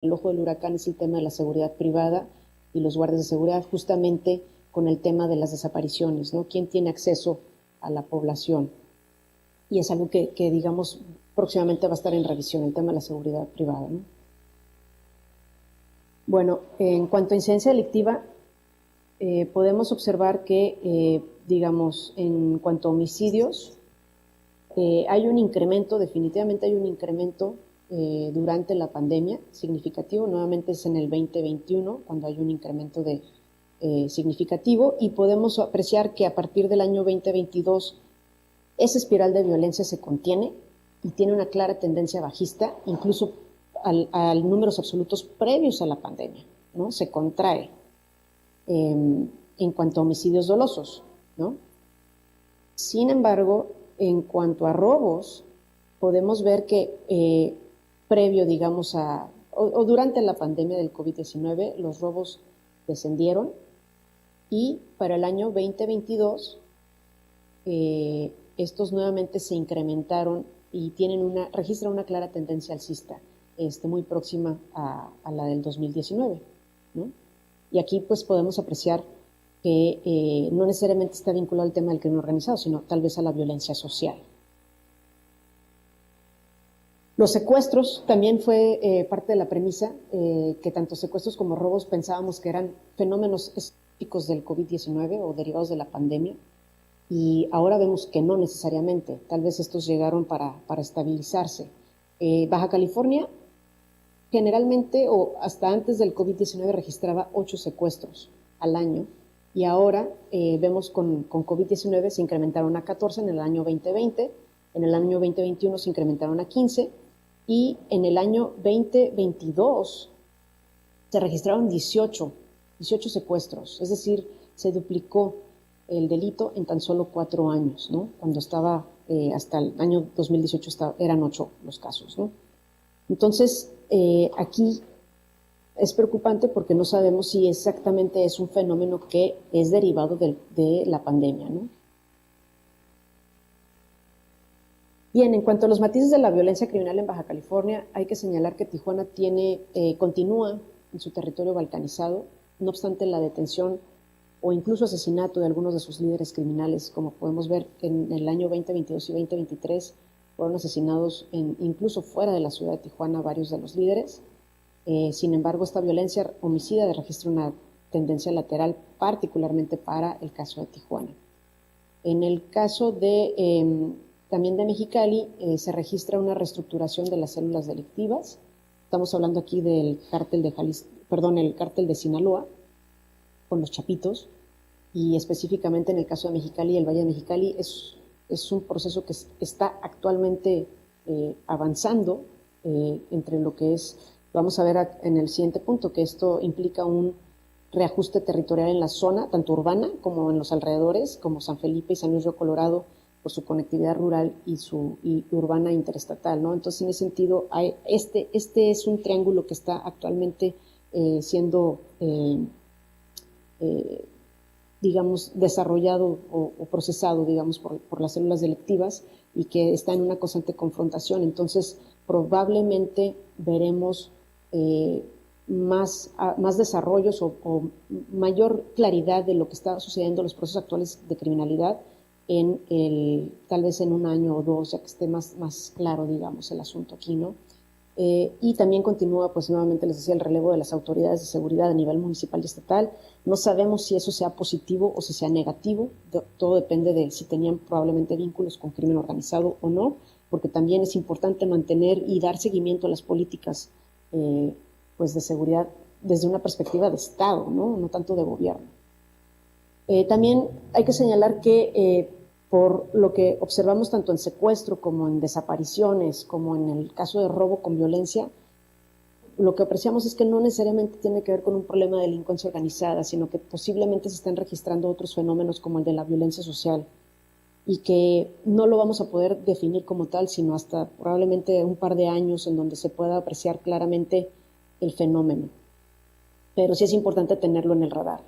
el ojo del huracán es el tema de la seguridad privada y los guardias de seguridad, justamente con el tema de las desapariciones, ¿no? ¿Quién tiene acceso a la población? Y es algo que digamos, próximamente va a estar en revisión, el tema de la seguridad privada, ¿no? Bueno, en cuanto a incidencia delictiva, podemos observar que, digamos, en cuanto a homicidios, hay un incremento, definitivamente hay un incremento durante la pandemia significativo, nuevamente es en el 2021 cuando hay un incremento significativo, y podemos apreciar que a partir del año 2022 esa espiral de violencia se contiene y tiene una clara tendencia bajista, incluso a números absolutos previos a la pandemia, ¿no? Se contrae en cuanto a homicidios dolosos, ¿no? Sin embargo, en cuanto a robos, podemos ver que previo, digamos, o durante la pandemia del COVID-19, los robos descendieron, y para el año 2022 estos nuevamente se incrementaron y registran una clara tendencia alcista, muy próxima a la del 2019, ¿no? Y aquí pues podemos apreciar que no necesariamente está vinculado al tema del crimen organizado, sino tal vez a la violencia social. Los secuestros también fue parte de la premisa, que tanto secuestros como robos pensábamos que eran fenómenos específicos del COVID-19 o derivados de la pandemia, y ahora vemos que no necesariamente, tal vez estos llegaron para estabilizarse. Baja California generalmente o hasta antes del COVID-19 registraba 8 secuestros al año, y ahora vemos con COVID-19 se incrementaron a 14 en el año 2020, en el año 2021 se incrementaron a 15, y en el año 2022 se registraron 18 secuestros, es decir, se duplicó el delito en tan solo 4 años, ¿no? Cuando estaba hasta el año 2018 eran 8 los casos, ¿no? Entonces, aquí es preocupante porque no sabemos si exactamente es un fenómeno que es derivado de la pandemia, ¿no? Bien, en cuanto a los matices de la violencia criminal en Baja California, hay que señalar que Tijuana continúa en su territorio balcanizado, no obstante la detención o incluso asesinato de algunos de sus líderes criminales, como podemos ver en el año 2022 y 2023, fueron asesinados incluso fuera de la ciudad de Tijuana varios de los líderes. Sin embargo, esta violencia homicida registra una tendencia lateral, particularmente para el caso de Tijuana. En el caso también de Mexicali, se registra una reestructuración de las células delictivas. Estamos hablando aquí del cártel el cártel de Sinaloa, con los Chapitos, y específicamente en el caso de Mexicali, el Valle de Mexicali es un proceso que está actualmente avanzando entre lo que es, vamos a ver en el siguiente punto, que esto implica un reajuste territorial en la zona, tanto urbana como en los alrededores, como San Felipe y San Luis Río Colorado, por su conectividad rural y urbana interestatal, ¿no? Entonces, en ese sentido, este es un triángulo que está actualmente siendo digamos, desarrollado o procesado, digamos, por las células delictivas, y que está en una constante confrontación. Entonces, probablemente veremos más desarrollos o mayor claridad de lo que está sucediendo en los procesos actuales de criminalidad tal vez en un año o dos, ya que esté más claro, digamos, el asunto aquí, ¿no? Y también continúa, pues nuevamente les decía, el relevo de las autoridades de seguridad a nivel municipal y estatal. No sabemos si eso sea positivo o si sea negativo, todo depende de si tenían probablemente vínculos con crimen organizado o no, porque también es importante mantener y dar seguimiento a las políticas pues de seguridad desde una perspectiva de Estado, no tanto de gobierno. También hay que señalar que por lo que observamos tanto en secuestro como en desapariciones, como en el caso de robo con violencia, lo que apreciamos es que no necesariamente tiene que ver con un problema de delincuencia organizada, sino que posiblemente se están registrando otros fenómenos como el de la violencia social, y que no lo vamos a poder definir como tal, sino hasta probablemente un par de años en donde se pueda apreciar claramente el fenómeno. Pero sí es importante tenerlo en el radar.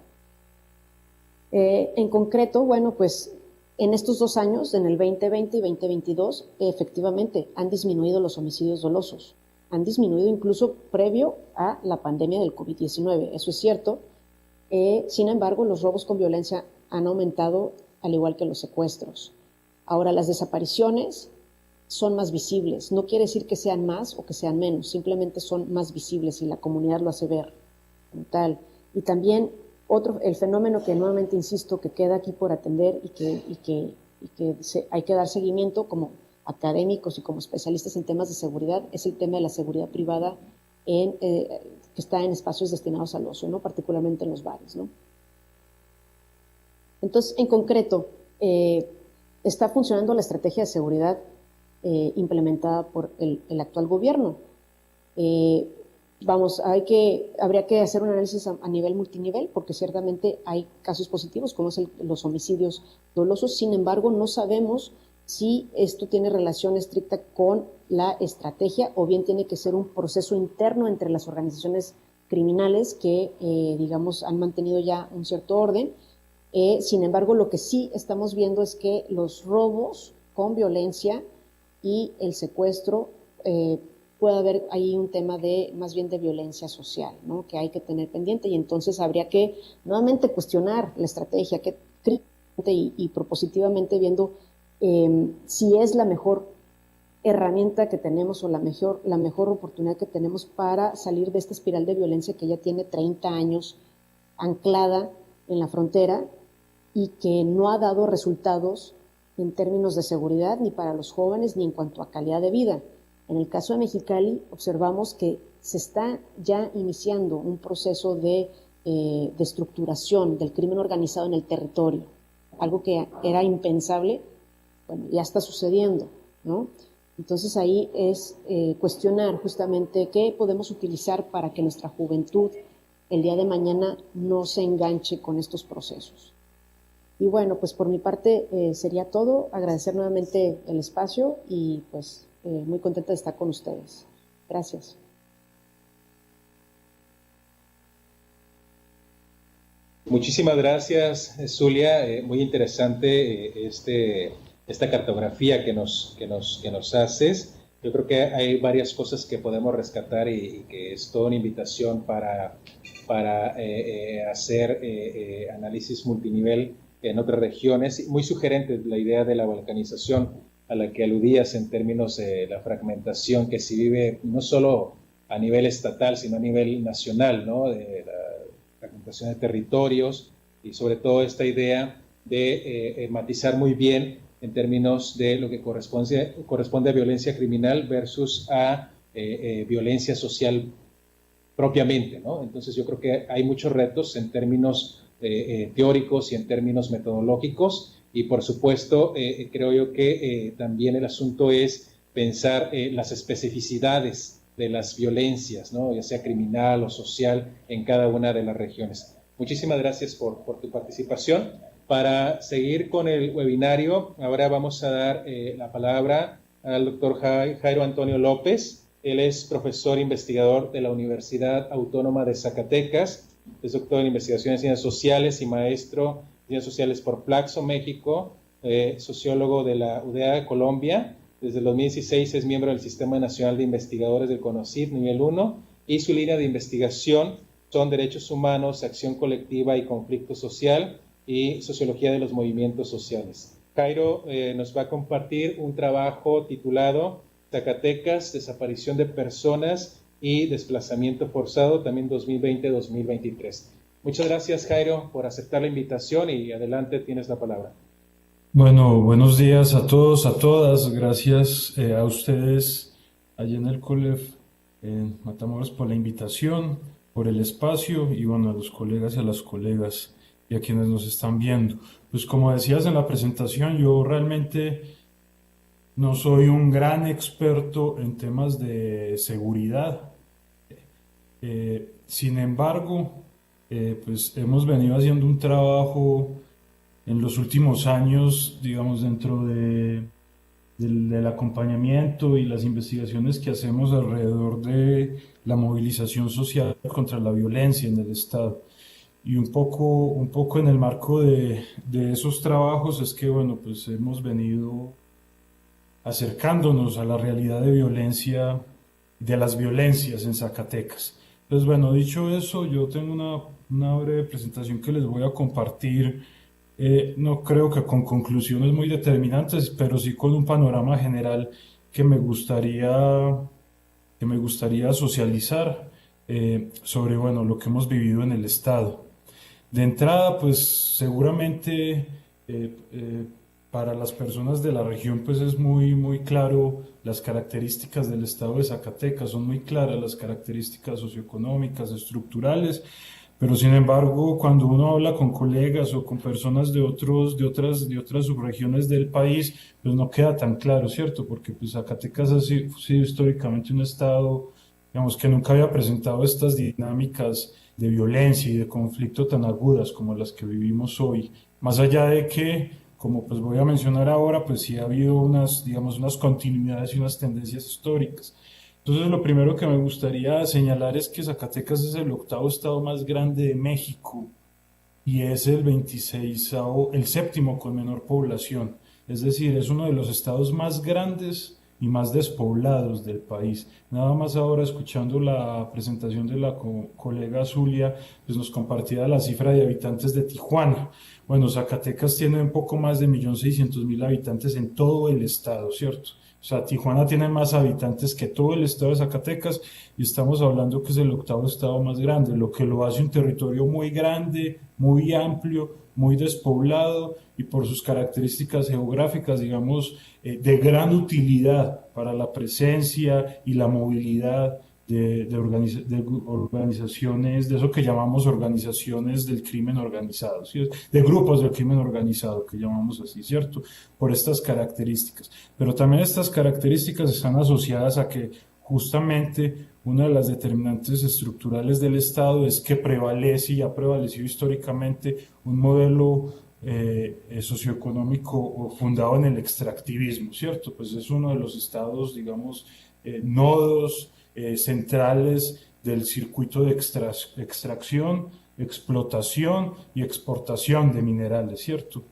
En concreto, bueno, pues en estos 2 años, en el 2020 y 2022, efectivamente han disminuido los homicidios dolosos. han disminuido incluso previo a la pandemia del COVID-19, eso es cierto. Sin embargo, los robos con violencia han aumentado, al igual que los secuestros. Ahora, las desapariciones son más visibles. No quiere decir que sean más o que sean menos, simplemente son más visibles y la comunidad lo hace ver como tal. Y también el fenómeno que nuevamente insisto que queda aquí por atender y que hay que dar seguimiento como académicos y como especialistas en temas de seguridad es el tema de la seguridad privada que está en espacios destinados al ocio, ¿no? Particularmente en los bares, ¿no? Entonces, en concreto, está funcionando la estrategia de seguridad implementada por el actual gobierno. Habría que hacer un análisis a nivel multinivel, porque ciertamente hay casos positivos, como los homicidios dolosos. Sin embargo, no sabemos si esto tiene relación estricta con la estrategia o bien tiene que ser un proceso interno entre las organizaciones criminales que, digamos, han mantenido ya un cierto orden. Sin embargo, lo que sí estamos viendo es que los robos con violencia y el secuestro, puede haber ahí un tema más bien de violencia social, ¿no? Que hay que tener pendiente, y entonces habría que nuevamente cuestionar la estrategia, que y propositivamente viendo si es la mejor herramienta que tenemos o la mejor oportunidad que tenemos para salir de esta espiral de violencia que ya tiene 30 años anclada en la frontera y que no ha dado resultados en términos de seguridad ni para los jóvenes ni en cuanto a calidad de vida. En el caso de Mexicali observamos que se está ya iniciando un proceso de estructuración del crimen organizado en el territorio, algo que era impensable, bueno, ya está sucediendo, ¿no? Entonces ahí es cuestionar justamente qué podemos utilizar para que nuestra juventud el día de mañana no se enganche con estos procesos. Y bueno, pues por mi parte sería todo. Agradecer nuevamente el espacio y pues muy contenta de estar con ustedes. Gracias. Muchísimas gracias, Zulia. Muy interesante esta cartografía que nos haces. Yo creo que hay varias cosas que podemos rescatar y que es toda una invitación para hacer análisis multinivel en otras regiones. Muy sugerente la idea de la balcanización a la que aludías en términos de la fragmentación que se vive no solo a nivel estatal, sino a nivel nacional, ¿no? De la fragmentación de territorios y sobre todo esta idea de matizar muy bien en términos de lo que corresponde a violencia criminal versus a violencia social propiamente, ¿no? Entonces yo creo que hay muchos retos en términos teóricos y en términos metodológicos y por supuesto creo yo que también el asunto es pensar las especificidades de las violencias, ¿no? Ya sea criminal o social en cada una de las regiones. Muchísimas gracias por tu participación. Para seguir con el webinario, ahora vamos a dar la palabra al doctor Jairo Antonio López. Él es profesor investigador de la Universidad Autónoma de Zacatecas, es doctor en investigación en ciencias sociales y maestro en ciencias sociales por Flaxo, México, sociólogo de la UdeA de Colombia. Desde el 2016 es miembro del Sistema Nacional de Investigadores del CONOCYT nivel 1 y su línea de investigación son derechos humanos, acción colectiva y conflicto social y sociología de los movimientos sociales. Jairo nos va a compartir un trabajo titulado Zacatecas, desaparición de personas y desplazamiento forzado, también 2020-2023. Muchas gracias, Jairo, por aceptar la invitación y adelante, tienes la palabra. Bueno, buenos días a todos, a todas. Gracias a ustedes allí en el COLEF en Matamoros por la invitación, por el espacio y bueno, a los colegas y a las colegas y a quienes nos están viendo. Pues como decías en la presentación, yo realmente no soy un gran experto en temas de seguridad. Sin embargo, pues hemos venido haciendo un trabajo en los últimos años, digamos, dentro del acompañamiento y las investigaciones que hacemos alrededor de la movilización social contra la violencia en el Estado. Y un poco en el marco de esos trabajos es que, bueno, pues hemos venido acercándonos a la realidad de violencia de las violencias en Zacatecas. Entonces, bueno, dicho eso, yo tengo una breve presentación que les voy a compartir. No creo que con conclusiones muy determinantes, pero sí con un panorama general que me gustaría, que me gustaría socializar sobre, bueno, lo que hemos vivido en el Estado. De entrada, pues seguramente para las personas de la región, pues es muy claro las características del estado de Zacatecas, son muy claras las características socioeconómicas, estructurales, pero sin embargo, cuando uno habla con colegas o con personas de otras subregiones del país, pues no queda tan claro, ¿cierto? Porque pues Zacatecas ha sido históricamente un estado, digamos, que nunca había presentado estas dinámicas de violencia y de conflicto tan agudas como las que vivimos hoy. Más allá de que, como pues voy a mencionar ahora, pues sí ha habido unas, digamos, unas continuidades y unas tendencias históricas. Entonces, lo primero que me gustaría señalar es que Zacatecas es el octavo estado más grande de México y es el séptimo con menor población. Es decir, es uno de los estados más grandes y más despoblados del país. Nada más ahora escuchando la presentación de la colega Zulia, pues nos compartía la cifra de habitantes de Tijuana. Bueno, Zacatecas tiene un poco más de 1.600.000 habitantes en todo el estado, ¿cierto? O sea, Tijuana tiene más habitantes que todo el estado de Zacatecas y estamos hablando que es el octavo estado más grande, lo que lo hace un territorio muy grande, muy amplio, muy despoblado y por sus características geográficas, digamos, de gran utilidad para la presencia y la movilidad de organizaciones, de eso que llamamos organizaciones del crimen organizado, ¿sí? De grupos del crimen organizado, que llamamos así, ¿cierto? Por estas características. Pero también estas características están asociadas a que justamente una de las determinantes estructurales del Estado es que prevalece y ha prevalecido históricamente un modelo socioeconómico fundado en el extractivismo, ¿cierto? Pues es uno de los estados, digamos, nodos centrales del circuito de extracción, explotación y exportación de minerales, ¿cierto?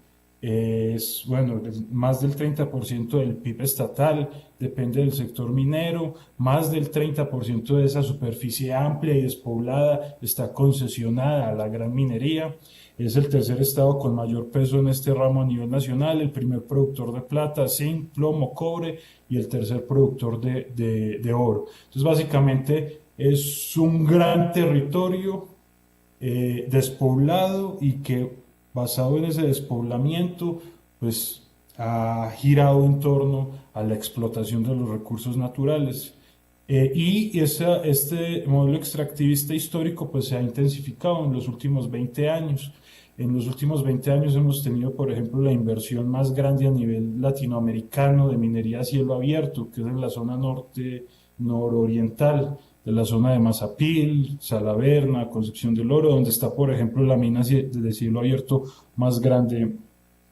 Es, bueno, más del 30% del PIB estatal depende del sector minero, más del 30% de esa superficie amplia y despoblada está concesionada a la gran minería. Es el tercer estado con mayor peso en este ramo a nivel nacional, el primer productor de plata, zinc, plomo, cobre y el tercer productor de oro. Entonces, básicamente es un gran territorio despoblado y que basado en ese despoblamiento, pues ha girado en torno a la explotación de los recursos naturales. Este modelo extractivista histórico pues se ha intensificado en los últimos 20 años. En los últimos 20 años hemos tenido, por ejemplo, la inversión más grande a nivel latinoamericano de minería a cielo abierto, que es en la zona nororiental de la zona de Mazapil, Salaverna, Concepción del Oro, donde está, por ejemplo, la mina de cielo abierto más grande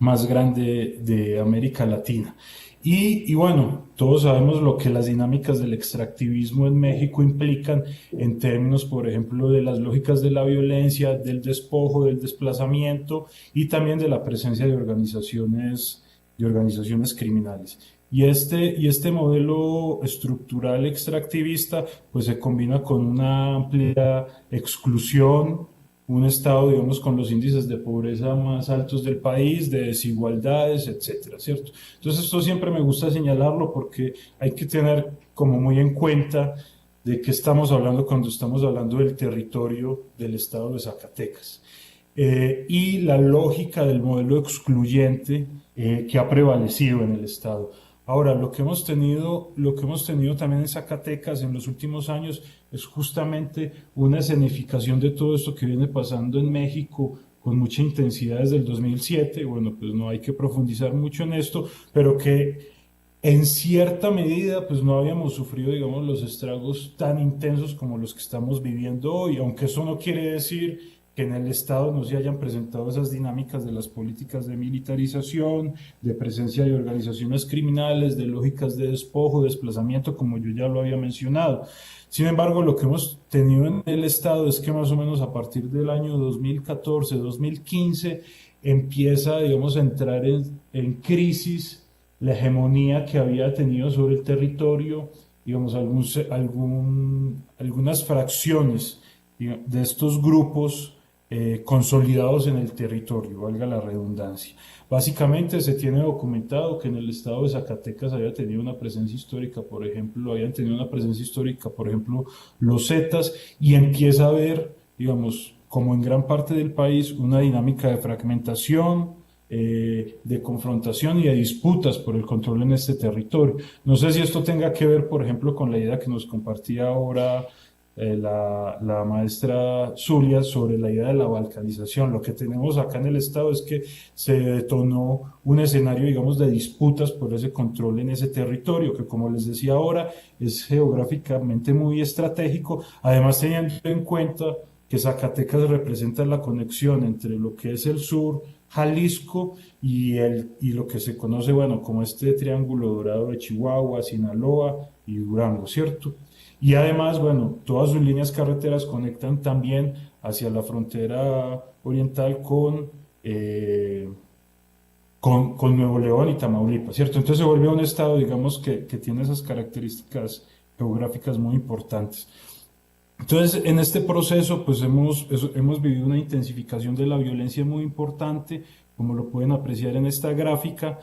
de América Latina. Y bueno, todos sabemos lo que las dinámicas del extractivismo en México implican en términos, por ejemplo, de las lógicas de la violencia, del despojo, del desplazamiento y también de la presencia de organizaciones criminales. Y este modelo estructural extractivista pues se combina con una amplia exclusión, un estado, digamos, con los índices de pobreza más altos del país, de desigualdades, etcétera, ¿cierto? Entonces esto siempre me gusta señalarlo porque hay que tener como muy en cuenta de qué estamos hablando cuando estamos hablando del territorio del estado de Zacatecas. Y la lógica del modelo excluyente que ha prevalecido en el estado. Ahora, lo que hemos tenido también en Zacatecas en los últimos años es justamente una escenificación de todo esto que viene pasando en México con mucha intensidad desde el 2007. Bueno, pues no hay que profundizar mucho en esto, pero que en cierta medida pues no habíamos sufrido, digamos, los estragos tan intensos como los que estamos viviendo hoy, aunque eso no quiere decir que en el Estado no se hayan presentado esas dinámicas de las políticas de militarización, de presencia de organizaciones criminales, de lógicas de despojo, desplazamiento, como yo ya lo había mencionado. Sin embargo, lo que hemos tenido en el Estado es que más o menos a partir del año 2014, 2015, empieza, digamos, a entrar en crisis la hegemonía que había tenido sobre el territorio digamos, algunas fracciones de estos grupos consolidados en el territorio, valga la redundancia. Básicamente se tiene documentado que en el estado de Zacatecas habían tenido una presencia histórica, por ejemplo, los Zetas, y empieza a haber, digamos, como en gran parte del país, una dinámica de fragmentación, de confrontación y de disputas por el control en este territorio. No sé si esto tenga que ver, por ejemplo, con la idea que nos compartía ahora la maestra Zulia sobre la idea de la balcanización. Lo que tenemos acá en el estado es que se detonó un escenario, digamos, de disputas por ese control en ese territorio, que como les decía ahora, es geográficamente muy estratégico, además teniendo en cuenta que Zacatecas representa la conexión entre lo que es el sur, Jalisco, y lo que se conoce, bueno, como este triángulo dorado de Chihuahua, Sinaloa y Durango, ¿cierto? Y además, bueno, todas sus líneas carreteras conectan también hacia la frontera oriental con Nuevo León y Tamaulipas, ¿cierto? Entonces se vuelve un estado, digamos, que tiene esas características geográficas muy importantes. Entonces, en este proceso, pues hemos vivido una intensificación de la violencia muy importante, como lo pueden apreciar en esta gráfica,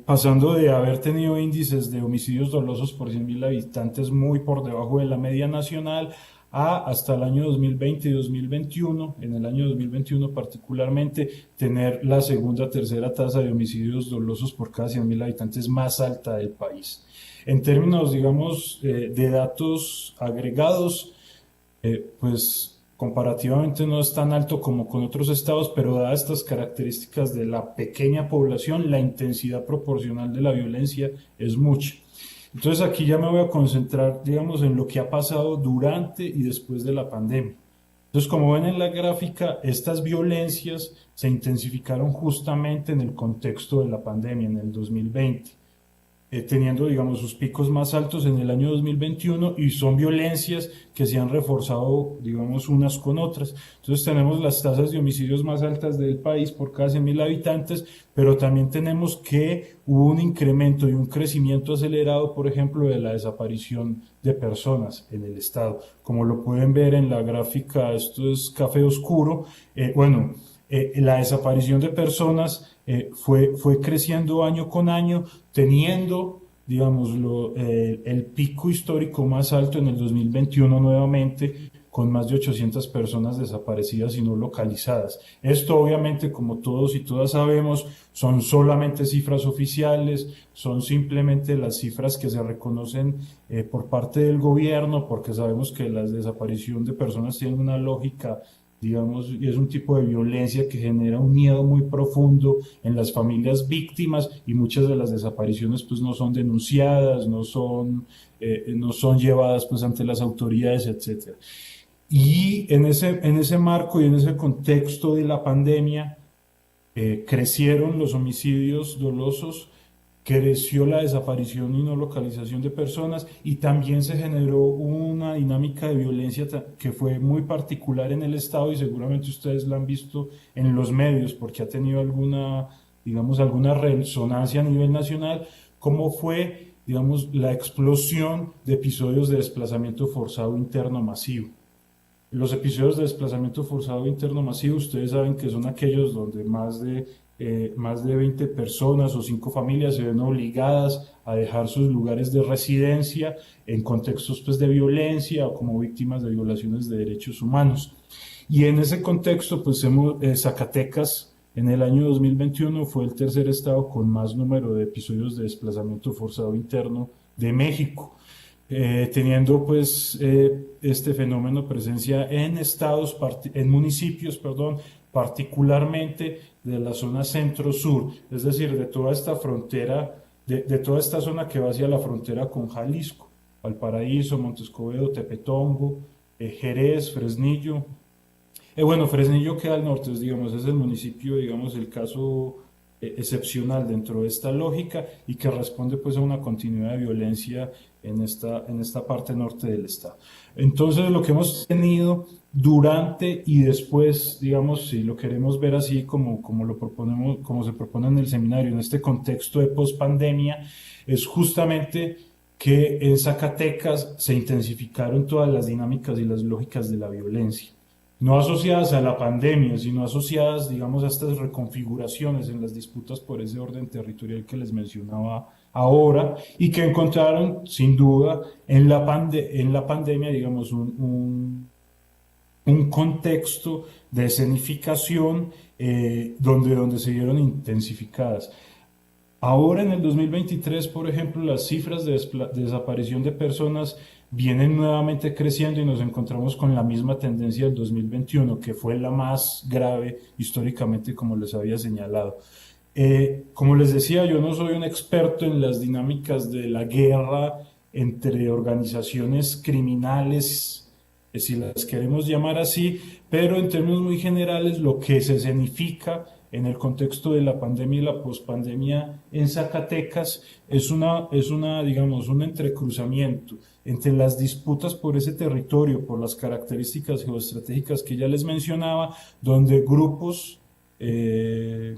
pasando de haber tenido índices de homicidios dolosos por 100.000 habitantes muy por debajo de la media nacional, a hasta el año 2020 y 2021, en el año 2021 particularmente, tener la segunda, tercera tasa de homicidios dolosos por cada 100.000 habitantes más alta del país. En términos, digamos, de datos agregados, pues comparativamente no es tan alto como con otros estados, pero dadas estas características de la pequeña población, la intensidad proporcional de la violencia es mucha. Entonces aquí ya me voy a concentrar, digamos, en lo que ha pasado durante y después de la pandemia. Entonces, como ven en la gráfica, estas violencias se intensificaron justamente en el contexto de la pandemia, en el 2020. Teniendo, digamos, sus picos más altos en el año 2021, y son violencias que se han reforzado, digamos, unas con otras. Entonces tenemos las tasas de homicidios más altas del país por cada 100.000 habitantes, pero también tenemos que hubo un incremento y un crecimiento acelerado, por ejemplo, de la desaparición de personas en el estado. Como lo pueden ver en la gráfica, esto es café oscuro, la desaparición de personas fue creciendo año con año, teniendo, digamos, el pico histórico más alto en el 2021 nuevamente, con más de 800 personas desaparecidas y no localizadas. Esto obviamente, como todos y todas sabemos, son solamente cifras oficiales, son simplemente las cifras que se reconocen por parte del gobierno, porque sabemos que la desaparición de personas tiene una lógica, digamos, y es un tipo de violencia que genera un miedo muy profundo en las familias víctimas, y muchas de las desapariciones pues no son denunciadas, no son llevadas pues ante las autoridades, etcétera. Y en ese marco y en ese contexto de la pandemia, crecieron los homicidios dolosos, creció la desaparición y no localización de personas, y también se generó una dinámica de violencia que fue muy particular en el estado, y seguramente ustedes la han visto en los medios porque ha tenido alguna resonancia a nivel nacional, como fue, digamos, la explosión de episodios de desplazamiento forzado interno masivo. Los episodios de desplazamiento forzado interno masivo, ustedes saben que son aquellos donde más de 20 personas o 5 familias se ven obligadas a dejar sus lugares de residencia en contextos pues, de violencia o como víctimas de violaciones de derechos humanos. Y en ese contexto, pues Zacatecas en el año 2021 fue el tercer estado con más número de episodios de desplazamiento forzado interno de México. Teniendo pues este fenómeno presencia en municipios, particularmente de la zona centro-sur, es decir, de toda esta frontera, de toda esta zona que va hacia la frontera con Jalisco, Valparaíso, Monte Escobedo, Tepetongo, Jerez, Fresnillo. Fresnillo queda al norte, digamos, es el municipio, digamos, el caso excepcional dentro de esta lógica, y que responde pues a una continuidad de violencia en esta parte norte del estado. Entonces, lo que hemos tenido durante y después, digamos, si lo queremos ver así como lo proponemos, como se propone en el seminario, en este contexto de pospandemia, es justamente que en Zacatecas se intensificaron todas las dinámicas y las lógicas de la violencia, no asociadas a la pandemia, sino asociadas, digamos, a estas reconfiguraciones en las disputas por ese orden territorial que les mencionaba ahora, y que encontraron, sin duda, en la pandemia, digamos, un contexto de escenificación donde se vieron intensificadas. Ahora en el 2023, por ejemplo, las cifras de desaparición de personas vienen nuevamente creciendo y nos encontramos con la misma tendencia del 2021, que fue la más grave históricamente, como les había señalado. Como les decía, yo no soy un experto en las dinámicas de la guerra entre organizaciones criminales, si las queremos llamar así, pero en términos muy generales lo que se significa en el contexto de la pandemia y la pospandemia en Zacatecas digamos, un entrecruzamiento entre las disputas por ese territorio, por las características geoestratégicas que ya les mencionaba, donde grupos que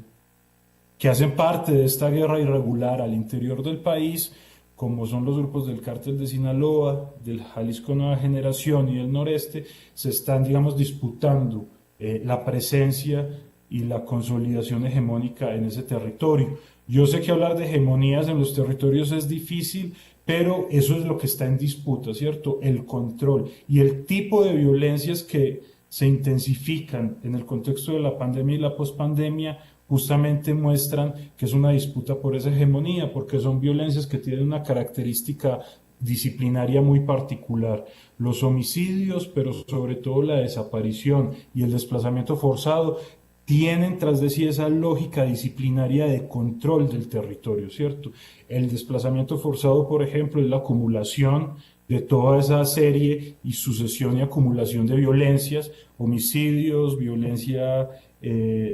hacen parte de esta guerra irregular al interior del país, como son los grupos del Cártel de Sinaloa, del Jalisco Nueva Generación y del Noreste, se están, digamos, disputando la presencia y la consolidación hegemónica en ese territorio. Yo sé que hablar de hegemonías en los territorios es difícil, pero eso es lo que está en disputa, ¿cierto? El control y el tipo de violencias que se intensifican en el contexto de la pandemia y la pospandemia justamente muestran que es una disputa por esa hegemonía, porque son violencias que tienen una característica disciplinaria muy particular. Los homicidios, pero sobre todo la desaparición y el desplazamiento forzado, tienen tras de sí esa lógica disciplinaria de control del territorio, ¿cierto? El desplazamiento forzado, por ejemplo, es la acumulación de toda esa serie y sucesión y acumulación de violencias, homicidios, violencia,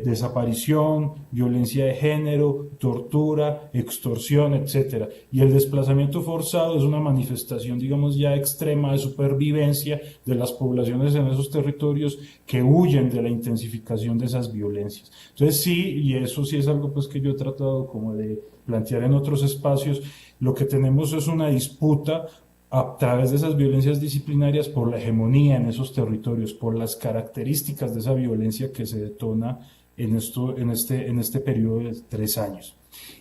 desaparición, violencia de género, tortura, extorsión, etcétera. Y el desplazamiento forzado es una manifestación, digamos, ya extrema de supervivencia de las poblaciones en esos territorios que huyen de la intensificación de esas violencias. Entonces sí, y eso sí es algo pues que yo he tratado como de plantear en otros espacios, lo que tenemos es una disputa a través de esas violencias disciplinarias por la hegemonía en esos territorios, por las características de esa violencia que se detona en este periodo de 3 años.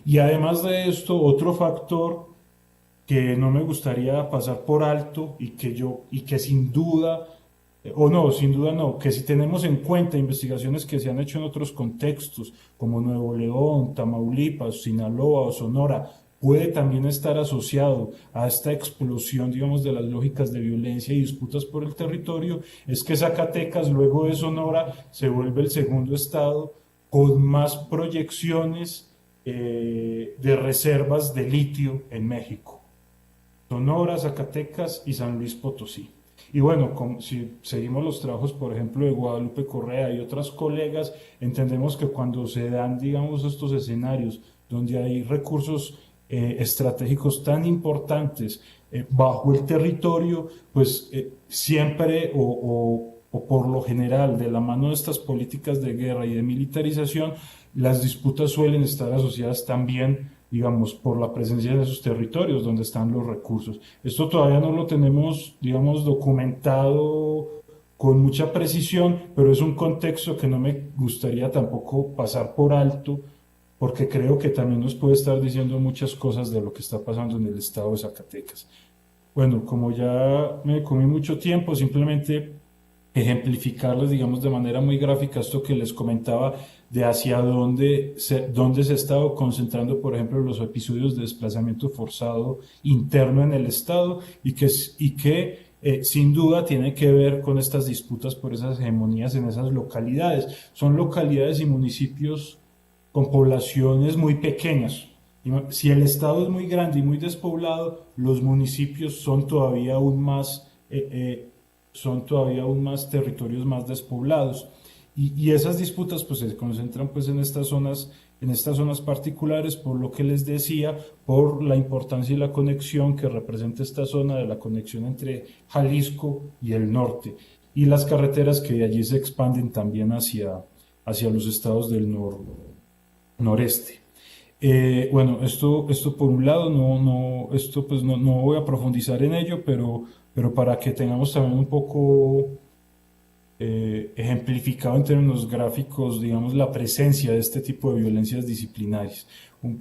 Y además de esto, otro factor que no me gustaría pasar por alto y que sin duda, sin duda no, que si tenemos en cuenta investigaciones que se han hecho en otros contextos, como Nuevo León, Tamaulipas, Sinaloa o Sonora, puede también estar asociado a esta explosión, digamos, de las lógicas de violencia y disputas por el territorio, es que Zacatecas, luego de Sonora, se vuelve el segundo estado con más proyecciones de reservas de litio en México. Sonora, Zacatecas y San Luis Potosí. Y bueno, si seguimos los trabajos, por ejemplo, de Guadalupe Correa y otras colegas, entendemos que cuando se dan, digamos, estos escenarios donde hay recursos estratégicos tan importantes bajo el territorio, pues siempre o por lo general, de la mano de estas políticas de guerra y de militarización, las disputas suelen estar asociadas también, digamos, por la presencia de esos territorios donde están los recursos. Esto todavía no lo tenemos, digamos, documentado con mucha precisión, pero es un contexto que no me gustaría tampoco pasar por alto, porque creo que también nos puede estar diciendo muchas cosas de lo que está pasando en el estado de Zacatecas. Bueno, como ya me comí mucho tiempo, simplemente ejemplificarles, digamos, de manera muy gráfica esto que les comentaba de hacia dónde se ha estado concentrando, por ejemplo, los episodios de desplazamiento forzado interno en el estado y que sin duda tiene que ver con estas disputas por esas hegemonías en esas localidades. Son localidades y municipios con poblaciones muy pequeñas. Si el estado es muy grande y muy despoblado, los municipios son todavía aún más territorios más despoblados. Y esas disputas pues se concentran pues en estas zonas particulares, por lo que les decía, por la importancia y la conexión que representa esta zona de la conexión entre Jalisco y el norte, y las carreteras que de allí se expanden también hacia los estados del noreste. Bueno, esto por un lado, esto pues no voy a profundizar en ello, pero para que tengamos también un poco ejemplificado en términos gráficos, digamos, la presencia de este tipo de violencias disciplinarias.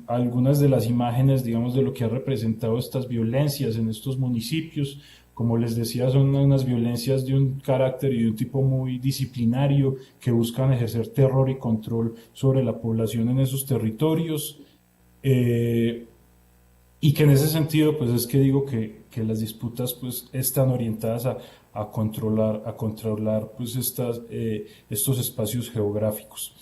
Algunas de las imágenes, digamos, de lo que ha representado estas violencias en estos municipios, como les decía, son unas violencias de un carácter y de un tipo muy disciplinario que buscan ejercer terror y control sobre la población en esos territorios. Eh, y que en ese sentido, pues es que digo que las disputas pues están orientadas a controlar pues estos espacios geográficos.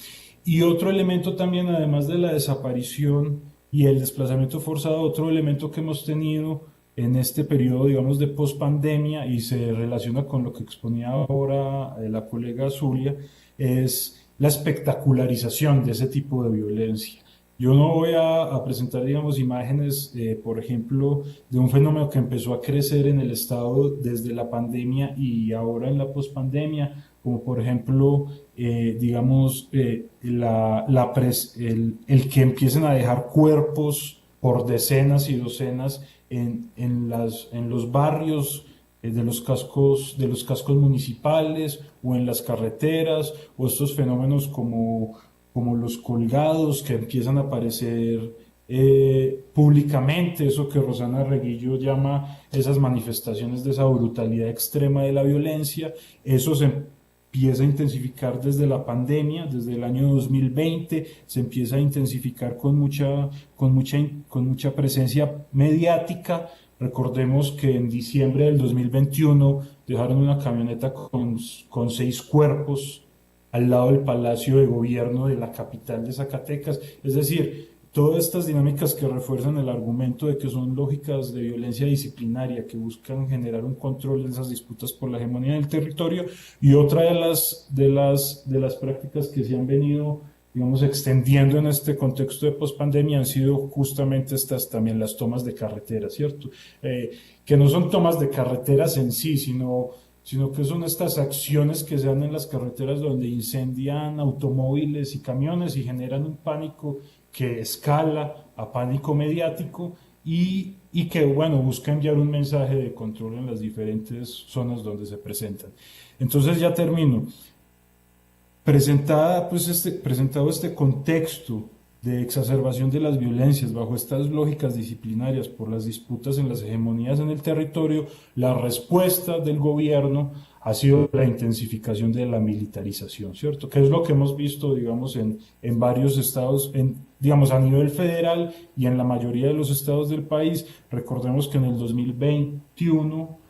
Y otro elemento también, además de la desaparición y el desplazamiento forzado, otro elemento que hemos tenido en este periodo, digamos, de pospandemia y se relaciona con lo que exponía ahora la colega Zulia, es la espectacularización de ese tipo de violencia. Yo no voy a presentar, digamos, imágenes, por ejemplo, de un fenómeno que empezó a crecer en el Estado desde la pandemia y ahora en la pospandemia, como por ejemplo, digamos, el que empiecen a dejar cuerpos por decenas y docenas en los barrios de los cascos municipales o en las carreteras, o estos fenómenos como los colgados que empiezan a aparecer públicamente, eso que Rosana Reguillo llama esas manifestaciones de esa brutalidad extrema de la violencia. Eso se empieza a intensificar desde la pandemia, desde el año 2020, se empieza a intensificar con mucha presencia mediática. Recordemos que en diciembre del 2021 dejaron una camioneta con 6 cuerpos al lado del Palacio de Gobierno de la capital de Zacatecas. Es decir, todas estas dinámicas que refuerzan el argumento de que son lógicas de violencia disciplinaria que buscan generar un control de esas disputas por la hegemonía del territorio. Y otra de las prácticas que se han venido, digamos, extendiendo en este contexto de pospandemia han sido justamente estas también las tomas de carretera, ¿cierto? Que no son tomas de carreteras en sí, sino que son estas acciones que se dan en las carreteras donde incendian automóviles y camiones y generan un pánico que escala a pánico mediático y que, bueno, busca enviar un mensaje de control en las diferentes zonas donde se presentan. Entonces ya termino. Presentado este contexto de exacerbación de las violencias bajo estas lógicas disciplinarias por las disputas en las hegemonías en el territorio, la respuesta del gobierno ha sido la intensificación de la militarización, ¿cierto? Que es lo que hemos visto, digamos, en varios estados, digamos, a nivel federal y en la mayoría de los estados del país. Recordemos que en el 2021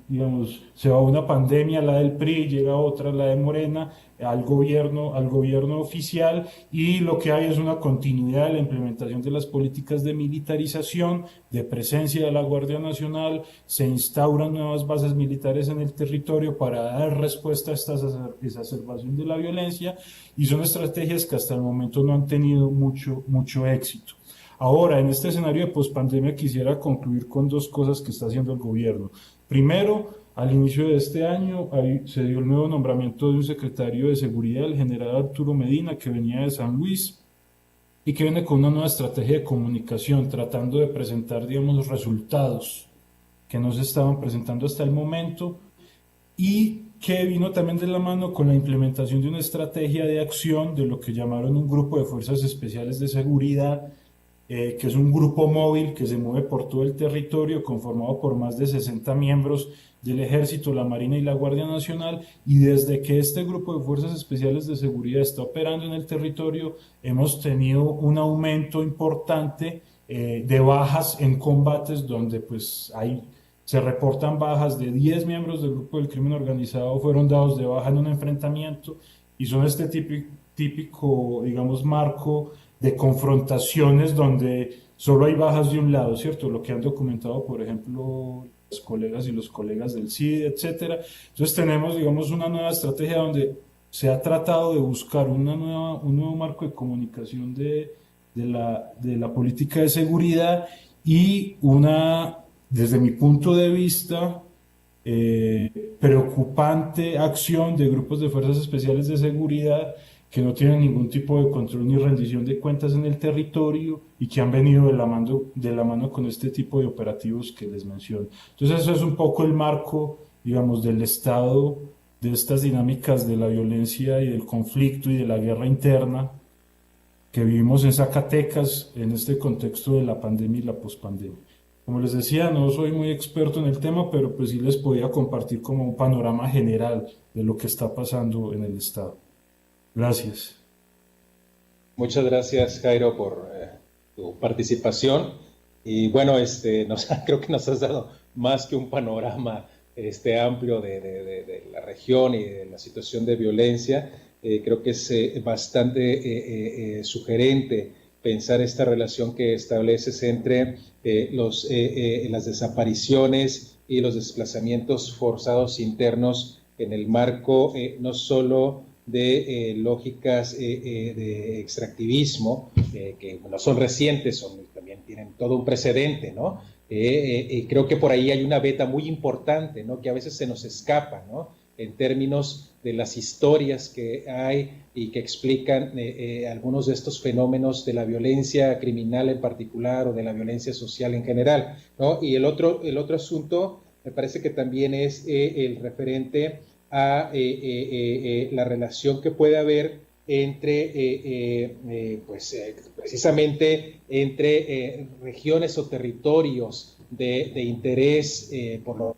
digamos, se va una pandemia, la del PRI, llega otra, la de Morena, al gobierno oficial, y lo que hay es una continuidad de la implementación de las políticas de militarización, de presencia de la Guardia Nacional. Se instauran nuevas bases militares en el territorio para dar respuesta a esta exacerbación de la violencia, y son estrategias que hasta el momento no han tenido mucho éxito. Ahora, en este escenario de pospandemia, quisiera concluir con 2 cosas que está haciendo el gobierno. Primero, al inicio de este año se dio el nuevo nombramiento de un secretario de Seguridad, el general Arturo Medina, que venía de San Luis y que viene con una nueva estrategia de comunicación, tratando de presentar, digamos, los resultados que no se estaban presentando hasta el momento, y que vino también de la mano con la implementación de una estrategia de acción de lo que llamaron un grupo de fuerzas especiales de seguridad, que es un grupo móvil que se mueve por todo el territorio, conformado por más de 60 miembros del Ejército, la Marina y la Guardia Nacional. Y desde que este grupo de fuerzas especiales de seguridad está operando en el territorio, hemos tenido un aumento importante de bajas en combates, donde pues se reportan bajas de 10 miembros del grupo del crimen organizado, fueron dados de baja en un enfrentamiento, y son este típico, digamos, marco de confrontaciones donde solo hay bajas de un lado, ¿cierto? Lo que han documentado, por ejemplo, los colegas y los colegas del CID, etcétera. Entonces tenemos, digamos, una nueva estrategia donde se ha tratado de buscar un nuevo marco de comunicación de la política de seguridad, y desde mi punto de vista, preocupante acción de grupos de fuerzas especiales de seguridad que no tienen ningún tipo de control ni rendición de cuentas en el territorio y que han venido de la mano con este tipo de operativos que les menciono. Entonces eso es un poco el marco, digamos, del estado de estas dinámicas de la violencia y del conflicto y de la guerra interna que vivimos en Zacatecas en este contexto de la pandemia y la pospandemia. Como les decía, no soy muy experto en el tema, pero pues sí les podía compartir como un panorama general de lo que está pasando en el Estado. Gracias. Muchas gracias, Jairo, por tu participación. Y bueno, creo que nos has dado más que un panorama amplio de la región y de la situación de violencia. Creo que es bastante sugerente pensar esta relación que estableces entre las desapariciones y los desplazamientos forzados internos en el marco no solo de lógicas de extractivismo, que no son recientes, también tienen todo un precedente, ¿no? Creo que por ahí hay una beta muy importante, ¿no? Que a veces se nos escapa, ¿no? En términos de las historias que hay y que explican algunos de estos fenómenos de la violencia criminal en particular o de la violencia social en general, ¿no? Y el otro asunto me parece que también es el referente a la relación que puede haber entre, precisamente entre regiones o territorios de interés por lo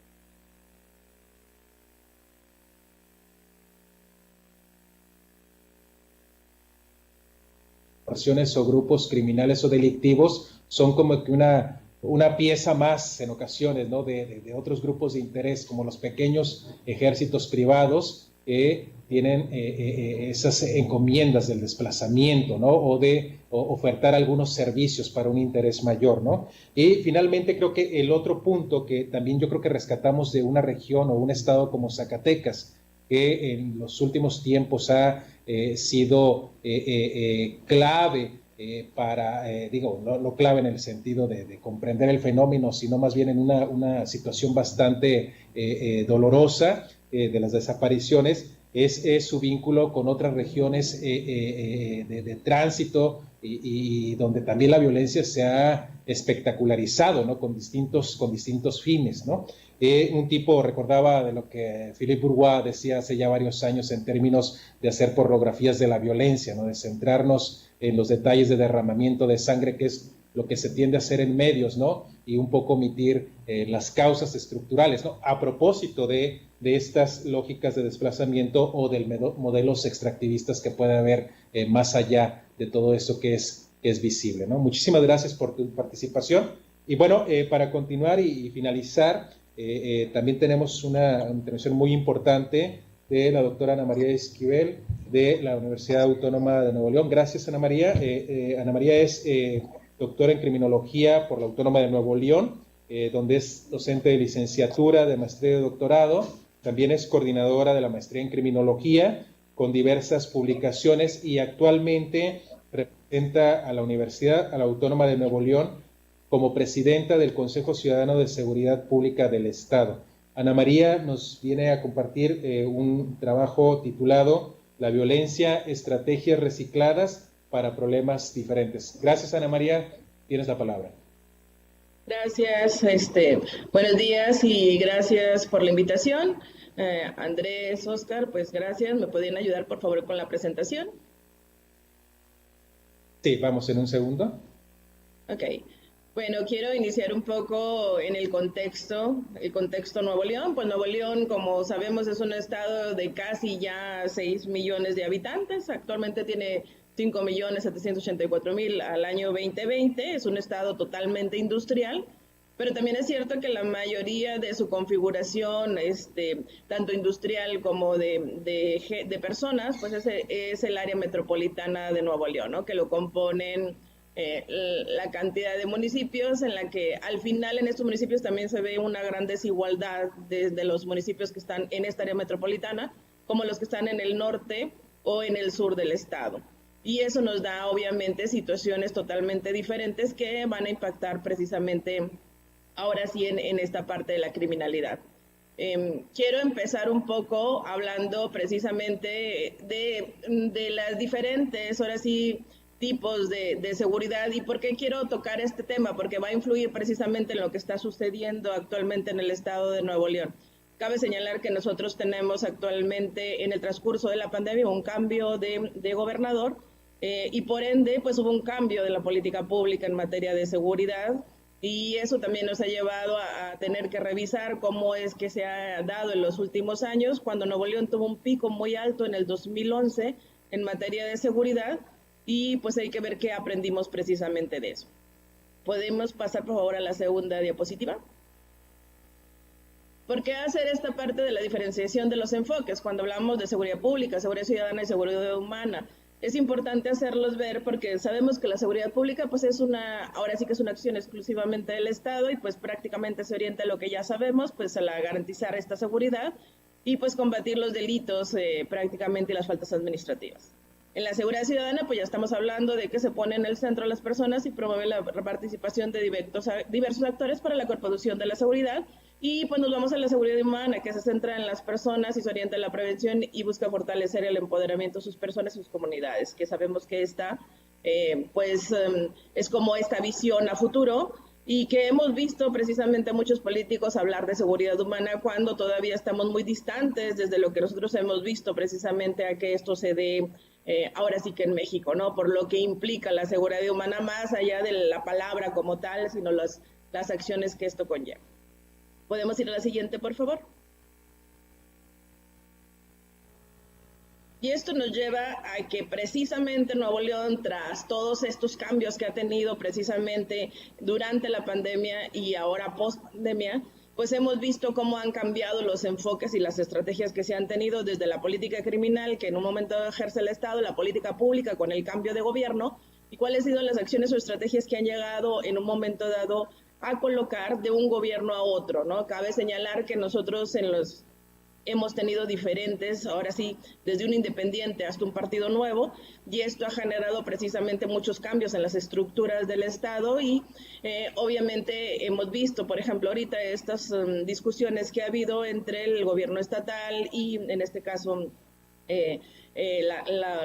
o grupos criminales o delictivos son como que una pieza más en ocasiones, ¿no? de otros grupos de interés, como los pequeños ejércitos privados que tienen esas encomiendas del desplazamiento, ¿no? o de ofertar algunos servicios para un interés mayor, ¿no? Y finalmente creo que el otro punto que también yo creo que rescatamos de una región o un estado como Zacatecas, que en los últimos tiempos ha sido clave para, no clave en el sentido de comprender el fenómeno, sino más bien en una situación bastante dolorosa de las desapariciones, es su vínculo con otras regiones de tránsito y donde también la violencia se ha espectacularizado, ¿no? con distintos fines, ¿no? Un tipo recordaba de lo que Philippe Bourgois decía hace ya varios años en términos de hacer pornografías de la violencia, ¿no? De centrarnos en los detalles de derramamiento de sangre, que es lo que se tiende a hacer en medios, ¿no? Y un poco omitir las causas estructurales, ¿no? A propósito de estas lógicas de desplazamiento o de modelos extractivistas que puede haber más allá de todo eso que es visible, ¿no? Muchísimas gracias por tu participación. Y bueno, para continuar y finalizar, también tenemos una intervención muy importante de la doctora Ana María Esquivel de la Universidad Autónoma de Nuevo León. Gracias, Ana María. Ana María es doctora en criminología por la Autónoma de Nuevo León, donde es docente de licenciatura, de maestría y de doctorado. También es coordinadora de la maestría en criminología con diversas publicaciones y actualmente representa a la Universidad, a la Autónoma de Nuevo León, como presidenta del Consejo Ciudadano de Seguridad Pública del Estado. Ana María nos viene a compartir un trabajo titulado La violencia, estrategias recicladas para problemas diferentes. Gracias, Ana María. Tienes la palabra. Gracias, buenos días y gracias por la invitación. Andrés, Oscar, pues gracias. ¿Me pueden ayudar, por favor, con la presentación? Sí, vamos en un segundo. Ok. Bueno, quiero iniciar un poco en el contexto Nuevo León. Pues Nuevo León, como sabemos, es un estado de casi ya 6 millones de habitantes. Actualmente tiene 5.784.000 al año 2020. Es un estado totalmente industrial, pero también es cierto que la mayoría de su configuración, tanto industrial como de personas, pues es el área metropolitana de Nuevo León, ¿no? Que lo componen la cantidad de municipios, en la que al final en estos municipios también se ve una gran desigualdad desde los municipios que están en esta área metropolitana como los que están en el norte o en el sur del estado. Y eso nos da obviamente situaciones totalmente diferentes que van a impactar precisamente ahora sí en esta parte de la criminalidad. Quiero empezar un poco hablando precisamente de las diferentes, ahora sí, tipos de seguridad y por qué quiero tocar este tema, porque va a influir precisamente en lo que está sucediendo actualmente en el estado de Nuevo León. Cabe señalar que nosotros tenemos actualmente en el transcurso de la pandemia un cambio de gobernador y por ende pues hubo un cambio de la política pública en materia de seguridad y eso también nos ha llevado a tener que revisar cómo es que se ha dado en los últimos años, cuando Nuevo León tuvo un pico muy alto en el 2011 en materia de seguridad y pues hay que ver qué aprendimos precisamente de eso. ¿Podemos pasar por favor a la segunda diapositiva? ¿Por qué hacer esta parte de la diferenciación de los enfoques cuando hablamos de seguridad pública, seguridad ciudadana y seguridad humana? Es importante hacerlos ver porque sabemos que la seguridad pública pues es ahora sí que es una acción exclusivamente del Estado y pues prácticamente se orienta a lo que ya sabemos, pues a garantizar esta seguridad y pues combatir los delitos prácticamente y las faltas administrativas. En la seguridad ciudadana pues ya estamos hablando de que se pone en el centro a las personas y promueve la participación de diversos actores para la coproducción de la seguridad. Y pues nos vamos a la seguridad humana, que se centra en las personas y se orienta en la prevención y busca fortalecer el empoderamiento de sus personas y sus comunidades, que sabemos que esta es como esta visión a futuro y que hemos visto precisamente a muchos políticos hablar de seguridad humana cuando todavía estamos muy distantes desde lo que nosotros hemos visto precisamente a que esto se dé ahora sí que en México, ¿no? Por lo que implica la seguridad humana más allá de la palabra como tal, sino las acciones que esto conlleva. ¿Podemos ir a la siguiente, por favor? Y esto nos lleva a que precisamente Nuevo León, tras todos estos cambios que ha tenido precisamente durante la pandemia y ahora post-pandemia, pues hemos visto cómo han cambiado los enfoques y las estrategias que se han tenido desde la política criminal, que en un momento ejerce el Estado, la política pública con el cambio de gobierno, y cuáles han sido las acciones o estrategias que han llegado en un momento dado a colocar de un gobierno a otro, ¿no? Cabe señalar que nosotros hemos tenido diferentes, ahora sí, desde un independiente hasta un partido nuevo, y esto ha generado precisamente muchos cambios en las estructuras del Estado y obviamente hemos visto, por ejemplo, ahorita estas discusiones que ha habido entre el gobierno estatal y en este caso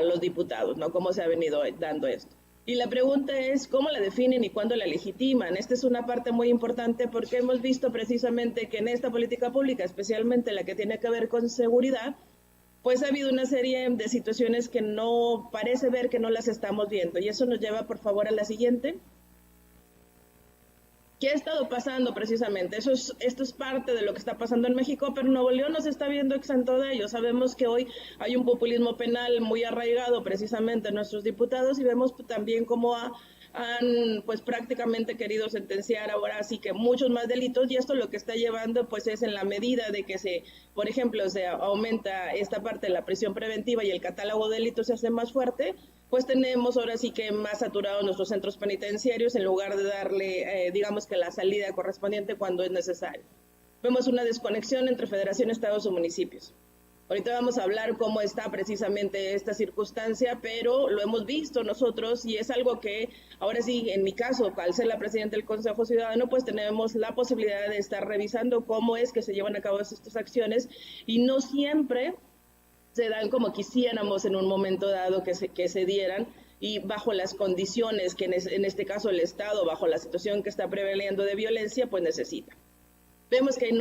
los diputados, ¿no? Cómo se ha venido dando esto. Y la pregunta es, ¿cómo la definen y cuándo la legitiman? Esta es una parte muy importante porque hemos visto precisamente que en esta política pública, especialmente la que tiene que ver con seguridad, pues ha habido una serie de situaciones que no parece ver que no las estamos viendo. Y eso nos lleva, por favor, a la siguiente. ¿Qué ha estado pasando precisamente? Esto es parte de lo que está pasando en México, pero Nuevo León no se está viendo exento de ello. Sabemos que hoy hay un populismo penal muy arraigado precisamente en nuestros diputados y vemos también cómo han pues prácticamente querido sentenciar ahora sí que muchos más delitos y esto lo que está llevando pues es en la medida de que por ejemplo, se aumenta esta parte de la prisión preventiva y el catálogo de delitos se hace más fuerte, pues tenemos ahora sí que más saturados nuestros centros penitenciarios en lugar de darle, digamos que la salida correspondiente cuando es necesario. Vemos una desconexión entre federación, estados o municipios. Ahorita vamos a hablar cómo está precisamente esta circunstancia, pero lo hemos visto nosotros y es algo que ahora sí, en mi caso, al ser la presidenta del Consejo Ciudadano, pues tenemos la posibilidad de estar revisando cómo es que se llevan a cabo estas acciones y no siempre se dan como quisiéramos en un momento dado que se dieran y bajo las condiciones que en este caso el Estado, bajo la situación que está prevaliendo de violencia, pues necesita. Vemos que hay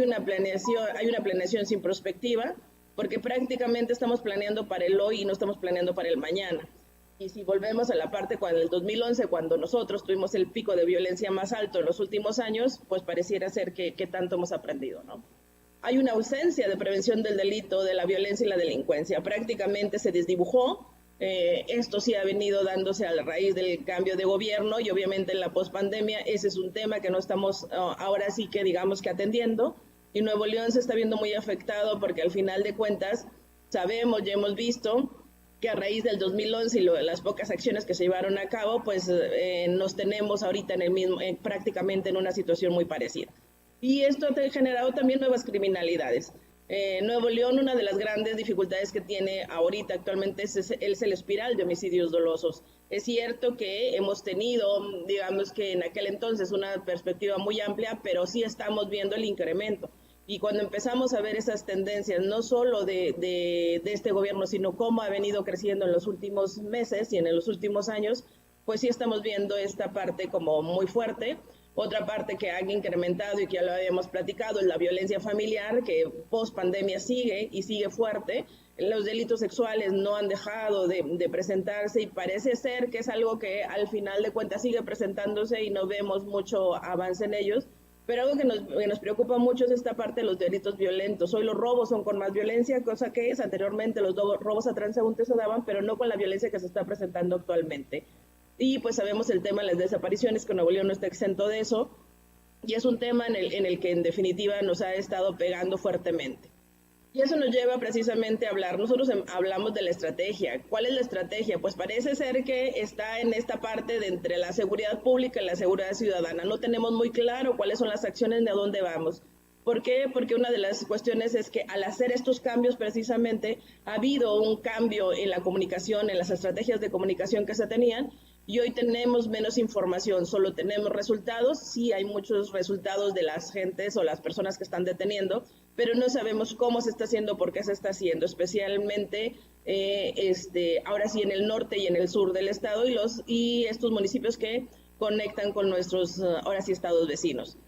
una planeación sin prospectiva, porque prácticamente estamos planeando para el hoy y no estamos planeando para el mañana. Y si volvemos a la parte cuando el 2011, cuando nosotros tuvimos el pico de violencia más alto en los últimos años, pues pareciera ser que tanto hemos aprendido, ¿no? Hay una ausencia de prevención del delito, de la violencia y la delincuencia. Prácticamente se desdibujó. Esto sí ha venido dándose a la raíz del cambio de gobierno y obviamente en la pospandemia ese es un tema que no estamos ahora sí que digamos que atendiendo y Nuevo León se está viendo muy afectado porque al final de cuentas sabemos y hemos visto que a raíz del 2011 y las pocas acciones que se llevaron a cabo pues nos tenemos ahorita prácticamente en una situación muy parecida y esto ha generado también nuevas criminalidades. Nuevo León, una de las grandes dificultades que tiene ahorita actualmente es el espiral de homicidios dolosos. Es cierto que hemos tenido, digamos que en aquel entonces, una perspectiva muy amplia, pero sí estamos viendo el incremento. Y cuando empezamos a ver esas tendencias, no solo de este gobierno, sino cómo ha venido creciendo en los últimos meses y en los últimos años, pues sí estamos viendo esta parte como muy fuerte. Otra parte que ha incrementado y que ya lo habíamos platicado es la violencia familiar, que post pandemia sigue y sigue fuerte. Los delitos sexuales no han dejado de presentarse y parece ser que es algo que al final de cuentas sigue presentándose y no vemos mucho avance en ellos. Pero algo que nos preocupa mucho es esta parte de los delitos violentos. Hoy los robos son con más violencia, cosa que es anteriormente los robos a transeúntes se daban, pero no con la violencia que se está presentando actualmente. Y pues sabemos el tema de las desapariciones, que Nuevo León no está exento de eso, y es un tema en el que en definitiva nos ha estado pegando fuertemente. Y eso nos lleva precisamente a hablar, nosotros hablamos de la estrategia. ¿Cuál es la estrategia? Pues parece ser que está en esta parte de entre la seguridad pública y la seguridad ciudadana. No tenemos muy claro cuáles son las acciones ni a dónde vamos. ¿Por qué? Porque una de las cuestiones es que al hacer estos cambios precisamente ha habido un cambio en la comunicación, en las estrategias de comunicación que se tenían, y hoy tenemos menos información, solo tenemos resultados. Sí hay muchos resultados de las gentes o las personas que están deteniendo, pero no sabemos cómo se está haciendo, por qué se está haciendo, especialmente ahora sí en el norte y en el sur del estado y estos municipios que conectan con nuestros ahora sí estados vecinos.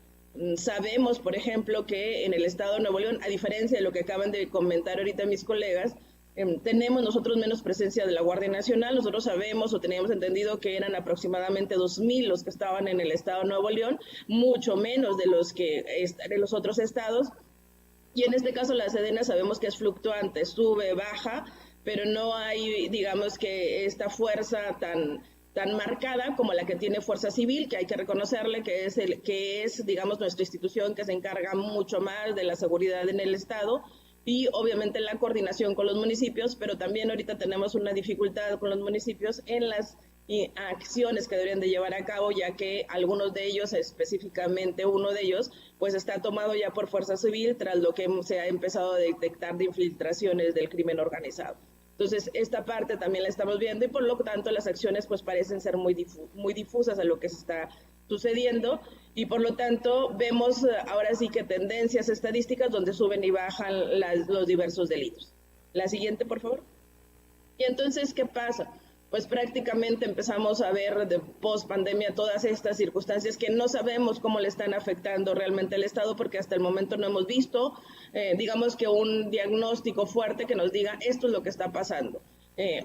Sabemos, por ejemplo, que en el estado de Nuevo León, a diferencia de lo que acaban de comentar ahorita mis colegas, tenemos nosotros menos presencia de la Guardia Nacional. Nosotros sabemos o teníamos entendido que eran aproximadamente 2,000 los que estaban en el estado de Nuevo León, mucho menos de los que están en los otros estados. Y en este caso la Sedena sabemos que es fluctuante, sube, baja, pero no hay, digamos, que esta fuerza tan marcada como la que tiene Fuerza Civil, que hay que reconocerle que es, digamos, nuestra institución que se encarga mucho más de la seguridad en el estado, y obviamente la coordinación con los municipios, pero también ahorita tenemos una dificultad con los municipios en las acciones que deberían de llevar a cabo, ya que algunos de ellos, específicamente uno de ellos, pues está tomado ya por Fuerza Civil tras lo que se ha empezado a detectar de infiltraciones del crimen organizado. Entonces, esta parte también la estamos viendo y por lo tanto las acciones pues parecen ser muy difusas a lo que se está sucediendo y por lo tanto vemos ahora sí que tendencias estadísticas donde suben y bajan los diversos delitos. La siguiente, por favor. Y entonces, ¿qué pasa? Pues prácticamente empezamos a ver de post pandemia todas estas circunstancias que no sabemos cómo le están afectando realmente al Estado, porque hasta el momento no hemos visto, digamos que un diagnóstico fuerte que nos diga esto es lo que está pasando.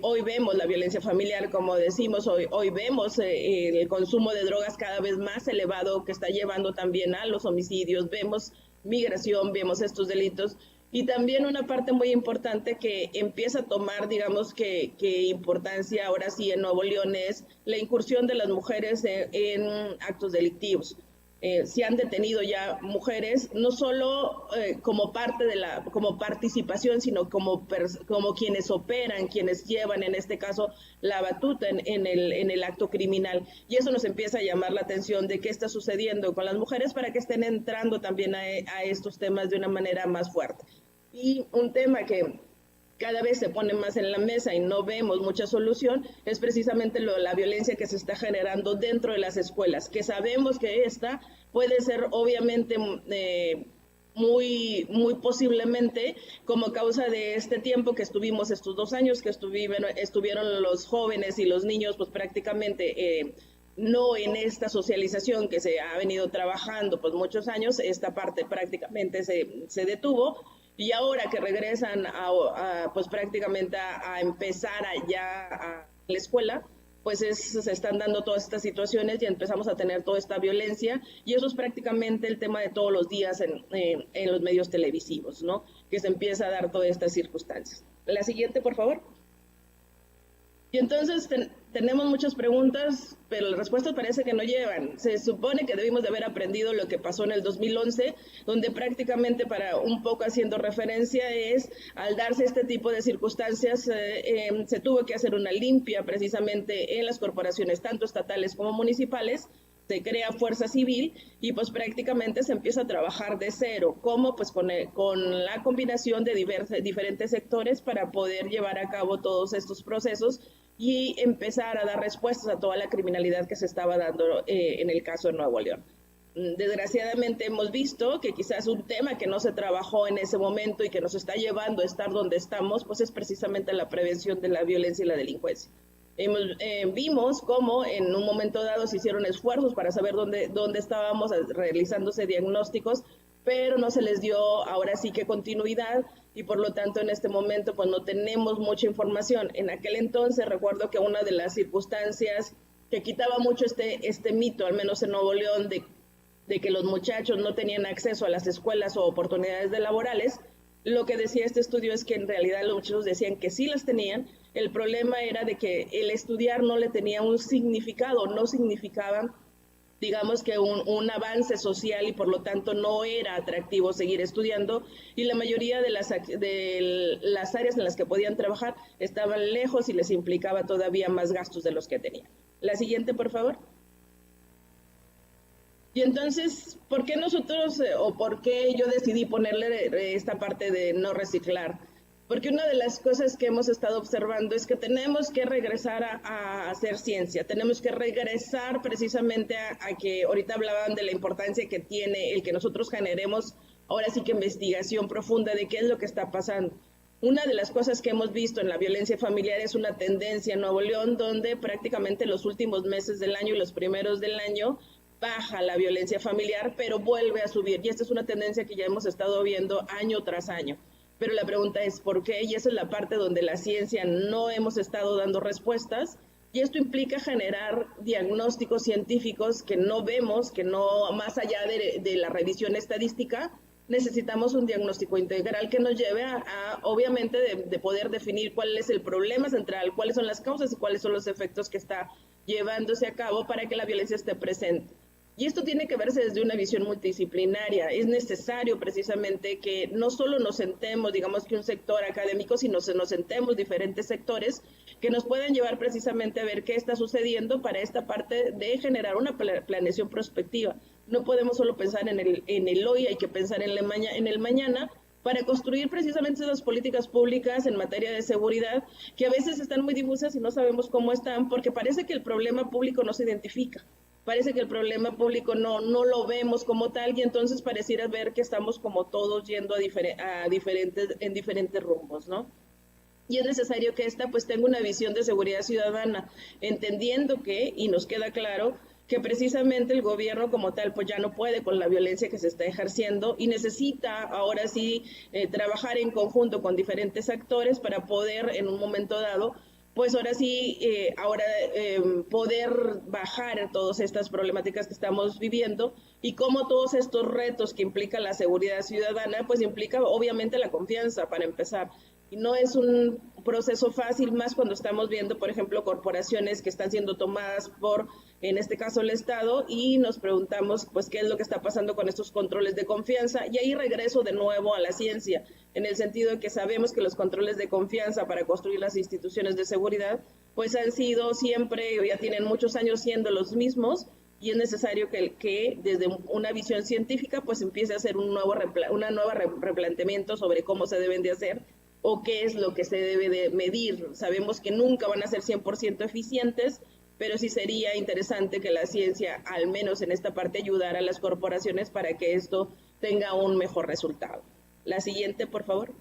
Hoy vemos la violencia familiar, como decimos, hoy vemos el consumo de drogas cada vez más elevado que está llevando también a los homicidios, vemos migración, vemos estos delitos. Y también una parte muy importante que empieza a tomar, digamos, que importancia ahora sí en Nuevo León es la incursión de las mujeres en actos delictivos. Se han detenido ya mujeres, no solo como parte como participación, sino como quienes operan, quienes llevan, en este caso, la batuta en el acto criminal. Y eso nos empieza a llamar la atención de qué está sucediendo con las mujeres para que estén entrando también a estos temas de una manera más fuerte. Y un tema que cada vez se pone más en la mesa y no vemos mucha solución es precisamente la violencia que se está generando dentro de las escuelas, que sabemos que esta puede ser obviamente muy posiblemente como causa de este tiempo que estuvimos, estos 2 años que estuvieron los jóvenes y los niños pues prácticamente no en esta socialización que se ha venido trabajando pues muchos años, esta parte prácticamente se detuvo. Y ahora que regresan pues prácticamente a empezar allá a la escuela, pues se están dando todas estas situaciones y empezamos a tener toda esta violencia y eso es prácticamente el tema de todos los días en los medios televisivos, ¿no? Que se empieza a dar todas estas circunstancias. La siguiente, por favor. Y entonces tenemos muchas preguntas, pero las respuestas parece que no llevan. Se supone que debimos de haber aprendido lo que pasó en el 2011, donde prácticamente para un poco haciendo referencia es, al darse este tipo de circunstancias, se tuvo que hacer una limpia precisamente en las corporaciones, tanto estatales como municipales, se crea Fuerza Civil y pues prácticamente se empieza a trabajar de cero, como pues con la combinación de diferentes sectores para poder llevar a cabo todos estos procesos y empezar a dar respuestas a toda la criminalidad que se estaba dando en el caso de Nuevo León. Desgraciadamente hemos visto que quizás un tema que no se trabajó en ese momento y que nos está llevando a estar donde estamos, pues es precisamente la prevención de la violencia y la delincuencia. Vimos cómo en un momento dado se hicieron esfuerzos para saber dónde estábamos realizándose diagnósticos, pero no se les dio ahora sí que continuidad y por lo tanto en este momento pues no tenemos mucha información. En aquel entonces recuerdo que una de las circunstancias que quitaba mucho este mito, al menos en Nuevo León, de que los muchachos no tenían acceso a las escuelas o oportunidades laborales, lo que decía este estudio es que en realidad los muchachos decían que sí las tenían. El problema era de que el estudiar no le tenía un significado, no significaba, digamos que un avance social y por lo tanto no era atractivo seguir estudiando y la mayoría de las áreas en las que podían trabajar estaban lejos y les implicaba todavía más gastos de los que tenían. La siguiente, por favor. Y entonces, ¿por qué nosotros o por qué yo decidí ponerle esta parte de no reciclar? Porque una de las cosas que hemos estado observando es que tenemos que regresar a hacer ciencia, tenemos que regresar precisamente a que ahorita hablaban de la importancia que tiene el que nosotros generemos ahora sí que investigación profunda de qué es lo que está pasando. Una de las cosas que hemos visto en la violencia familiar es una tendencia en Nuevo León donde prácticamente los últimos meses del año y los primeros del año baja la violencia familiar, pero vuelve a subir. Y esta es una tendencia que ya hemos estado viendo año tras año. Pero la pregunta es ¿por qué? Y esa es la parte donde la ciencia no hemos estado dando respuestas. Y esto implica generar diagnósticos científicos que no vemos, que no, más allá de la revisión estadística, necesitamos un diagnóstico integral que nos lleve obviamente, de poder definir cuál es el problema central, cuáles son las causas y cuáles son los efectos que está llevándose a cabo para que la violencia esté presente. Y esto tiene que verse desde una visión multidisciplinaria. Es necesario precisamente que no solo nos sentemos, digamos que un sector académico, sino nos sentemos diferentes sectores que nos puedan llevar precisamente a ver qué está sucediendo para esta parte de generar una planeación prospectiva. No podemos solo pensar en el hoy, hay que pensar en el mañana para construir precisamente esas políticas públicas en materia de seguridad que a veces están muy difusas y no sabemos cómo están porque parece que el problema público no se identifica. Parece que el problema público no lo vemos como tal y entonces pareciera ver que estamos como todos yendo en diferentes rumbos, ¿no? Y es necesario que esta pues tenga una visión de seguridad ciudadana, entendiendo que, y nos queda claro, que precisamente el gobierno como tal pues ya no puede con la violencia que se está ejerciendo y necesita ahora sí trabajar en conjunto con diferentes actores para poder en un momento dado pues ahora sí, poder bajar todas estas problemáticas que estamos viviendo y cómo todos estos retos que implica la seguridad ciudadana, pues implica obviamente la confianza para empezar. Y no es un proceso fácil, más cuando estamos viendo, por ejemplo, corporaciones que están siendo tomadas por, en este caso, el Estado, y nos preguntamos, pues, qué es lo que está pasando con estos controles de confianza. Y ahí regreso de nuevo a la ciencia, en el sentido de que sabemos que los controles de confianza para construir las instituciones de seguridad, pues han sido siempre, ya tienen muchos años siendo los mismos, y es necesario que desde una visión científica, pues, empiece a hacer un nuevo replanteamiento sobre cómo se deben de hacer o qué es lo que se debe de medir. Sabemos que nunca van a ser 100% eficientes, pero sí sería interesante que la ciencia, al menos en esta parte, ayudara a las corporaciones para que esto tenga un mejor resultado. La siguiente, por favor.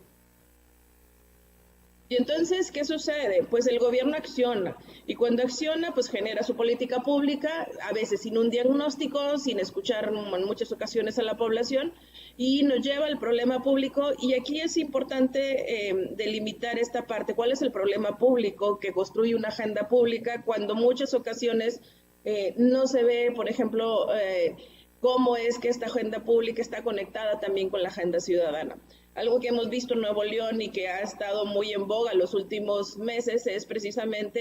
Y entonces, ¿qué sucede? Pues el gobierno acciona, y cuando acciona, pues genera su política pública, a veces sin un diagnóstico, sin escuchar en muchas ocasiones a la población, y nos lleva al problema público, y aquí es importante delimitar esta parte. ¿Cuál es el problema público que construye una agenda pública cuando muchas ocasiones no se ve, por ejemplo, cómo es que esta agenda pública está conectada también con la agenda ciudadana? Algo que hemos visto en Nuevo León y que ha estado muy en boga los últimos meses es precisamente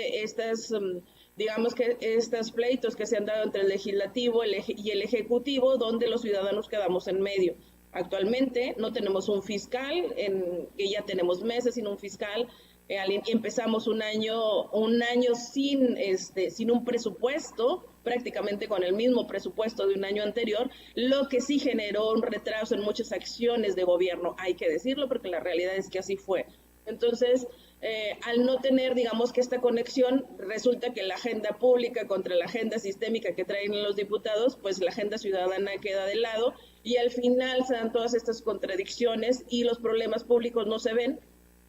digamos que estos pleitos que se han dado entre el legislativo y el ejecutivo, donde los ciudadanos quedamos en medio. Actualmente no tenemos un fiscal, que ya tenemos meses sin un fiscal. Empezamos un año sin un presupuesto, prácticamente con el mismo presupuesto de un año anterior, lo que sí generó un retraso en muchas acciones de gobierno, hay que decirlo porque la realidad es que así fue. Entonces, al no tener, digamos que esta conexión, resulta que la agenda pública contra la agenda sistémica que traen los diputados, pues la agenda ciudadana queda de lado y al final se dan todas estas contradicciones y los problemas públicos no se ven.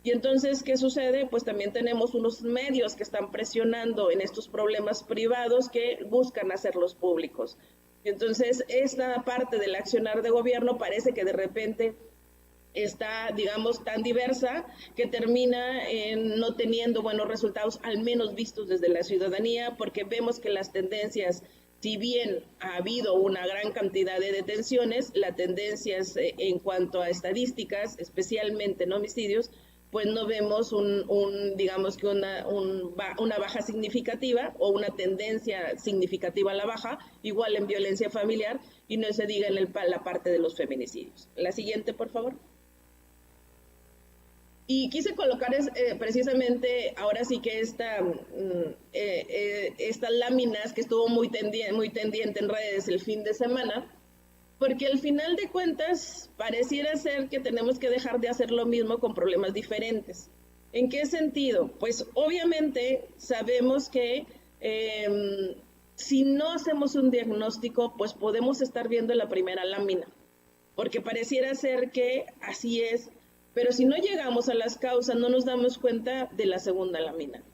Y entonces, ¿qué sucede? Pues también tenemos unos medios que están presionando en estos problemas privados que buscan hacerlos públicos. Y entonces, esta parte del accionar de gobierno parece que de repente está, digamos, tan diversa que termina no teniendo buenos resultados, al menos vistos desde la ciudadanía, porque vemos que las tendencias, si bien ha habido una gran cantidad de detenciones, las tendencias en cuanto a estadísticas, especialmente en homicidios, pues no vemos digamos que una baja significativa o una tendencia significativa a la baja, igual en violencia familiar, y no se diga en la parte de los feminicidios. La siguiente, por favor. Y quise colocar precisamente ahora sí que estas láminas que estuvo muy tendiente en redes el fin de semana, porque al final de cuentas pareciera ser que tenemos que dejar de hacer lo mismo con problemas diferentes. ¿En qué sentido? Pues obviamente sabemos que si no hacemos un diagnóstico, pues podemos estar viendo la primera lámina, porque pareciera ser que así es, pero si no llegamos a las causas, no nos damos cuenta de la segunda lámina.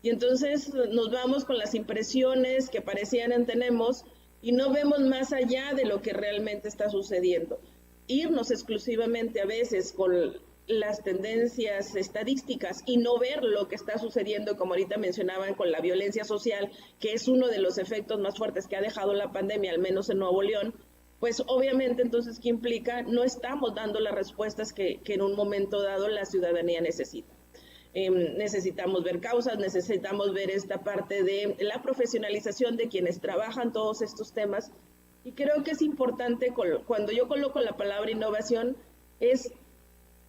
Y entonces nos vamos con las impresiones que parecían tenemos y no vemos más allá de lo que realmente está sucediendo. Irnos exclusivamente a veces con las tendencias estadísticas y no ver lo que está sucediendo, como ahorita mencionaban, con la violencia social, que es uno de los efectos más fuertes que ha dejado la pandemia, al menos en Nuevo León, pues obviamente entonces, ¿qué implica? No estamos dando las respuestas que en un momento dado la ciudadanía necesita. Necesitamos ver causas, necesitamos ver esta parte de la profesionalización de quienes trabajan todos estos temas. Y creo que es importante, cuando yo coloco la palabra innovación, es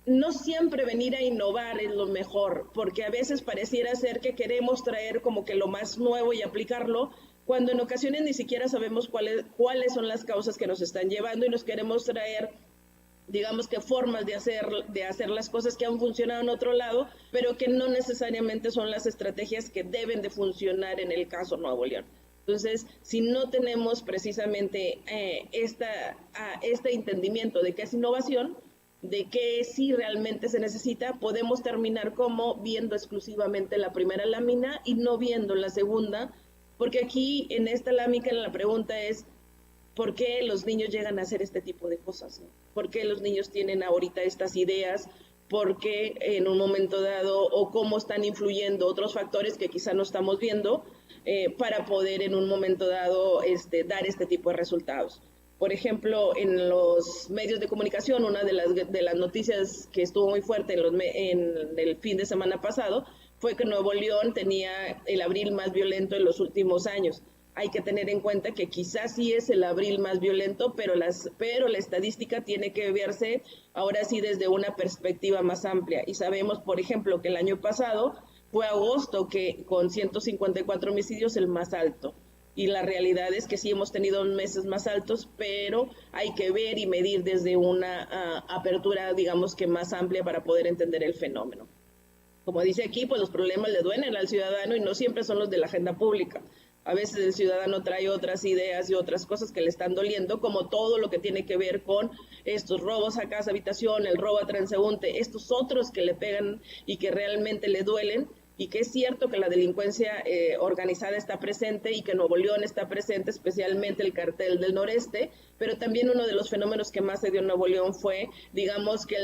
no siempre venir a innovar es lo mejor, porque a veces pareciera ser que queremos traer como que lo más nuevo y aplicarlo, cuando en ocasiones ni siquiera sabemos cuáles son las causas que nos están llevando y nos queremos traer, digamos que formas de hacer las cosas que han funcionado en otro lado, pero que no necesariamente son las estrategias que deben de funcionar en el caso Nuevo León. Entonces, si no tenemos precisamente este entendimiento de qué es innovación, de qué sí realmente se necesita, podemos terminar como viendo exclusivamente la primera lámina y no viendo la segunda, porque aquí en esta lámina la pregunta es, ¿por qué los niños llegan a hacer este tipo de cosas? ¿Por qué los niños tienen ahorita estas ideas? ¿Por qué en un momento dado o cómo están influyendo otros factores que quizá no estamos viendo para poder en un momento dado dar este tipo de resultados? Por ejemplo, en los medios de comunicación, una de las noticias que estuvo muy fuerte en el fin de semana pasado fue que Nuevo León tenía el abril más violento en los últimos años. Hay que tener en cuenta que quizás sí es el abril más violento, pero la estadística tiene que verse ahora sí desde una perspectiva más amplia. Y sabemos, por ejemplo, que el año pasado fue agosto que con 154 homicidios el más alto. Y la realidad es que sí hemos tenido meses más altos, pero hay que ver y medir desde una apertura, digamos que más amplia para poder entender el fenómeno. Como dice aquí, pues los problemas le duelen al ciudadano y no siempre son los de la agenda pública. A veces el ciudadano trae otras ideas y otras cosas que le están doliendo, como todo lo que tiene que ver con estos robos a casa, habitación, el robo a transeúnte, estos otros que le pegan y que realmente le duelen, y que es cierto que la delincuencia organizada está presente y que Nuevo León está presente, especialmente el cartel del noreste, pero también uno de los fenómenos que más se dio en Nuevo León fue, digamos, que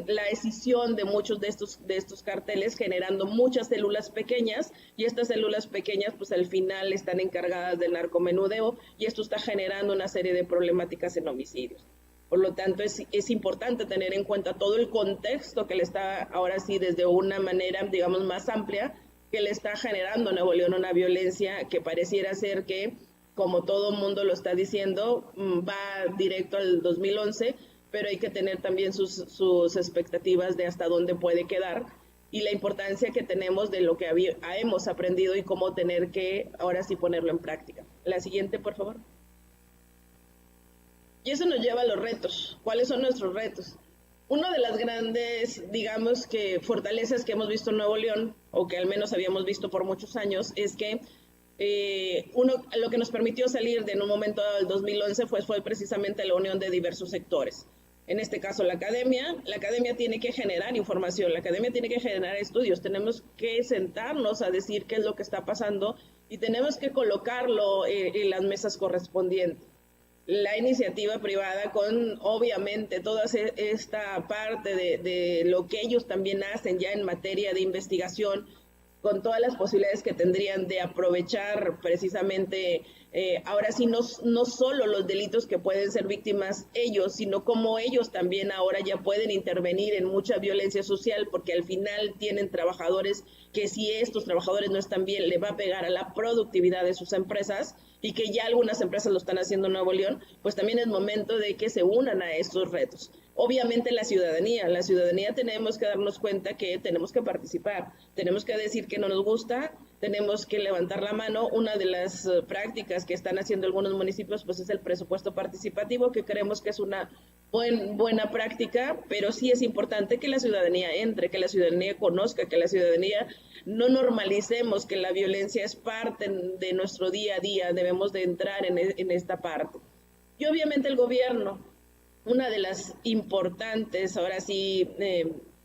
la escisión de muchos de estos carteles, generando muchas células pequeñas, y estas células pequeñas pues al final están encargadas del narcomenudeo, y esto está generando una serie de problemáticas en homicidios. Por lo tanto, es importante tener en cuenta todo el contexto que le está, ahora sí, desde una manera, digamos, más amplia, que le está generando a Nuevo León una violencia que pareciera ser que, como todo el mundo lo está diciendo, va directo al 2011, pero hay que tener también sus expectativas de hasta dónde puede quedar y la importancia que tenemos de lo que hemos aprendido y cómo tener que, ahora sí, ponerlo en práctica. La siguiente, por favor. Y eso nos lleva a los retos. ¿Cuáles son nuestros retos? Una de las grandes, digamos que fortalezas que hemos visto en Nuevo León, o que al menos habíamos visto por muchos años, es que lo que nos permitió salir de en un momento dado del 2011 fue precisamente la unión de diversos sectores. En este caso, la academia tiene que generar información, la academia tiene que generar estudios, tenemos que sentarnos a decir qué es lo que está pasando y tenemos que colocarlo en las mesas correspondientes. La iniciativa privada con obviamente toda esta parte de lo que ellos también hacen ya en materia de investigación, con todas las posibilidades que tendrían de aprovechar precisamente, ahora sí, no solo los delitos que pueden ser víctimas ellos, sino como ellos también ahora ya pueden intervenir en mucha violencia social, porque al final tienen trabajadores que si estos trabajadores no están bien, le va a pegar a la productividad de sus empresas, y que ya algunas empresas lo están haciendo en Nuevo León, pues también es momento de que se unan a estos retos. Obviamente la ciudadanía tenemos que darnos cuenta que tenemos que participar, tenemos que decir que no nos gusta, tenemos que levantar la mano. Una de las prácticas que están haciendo algunos municipios pues es el presupuesto participativo, que creemos que es una buena práctica, pero sí es importante que la ciudadanía entre, que la ciudadanía conozca, que la ciudadanía no normalicemos que la violencia es parte de nuestro día a día, debemos de entrar en esta parte. Y obviamente el gobierno, una de las importantes, ahora sí,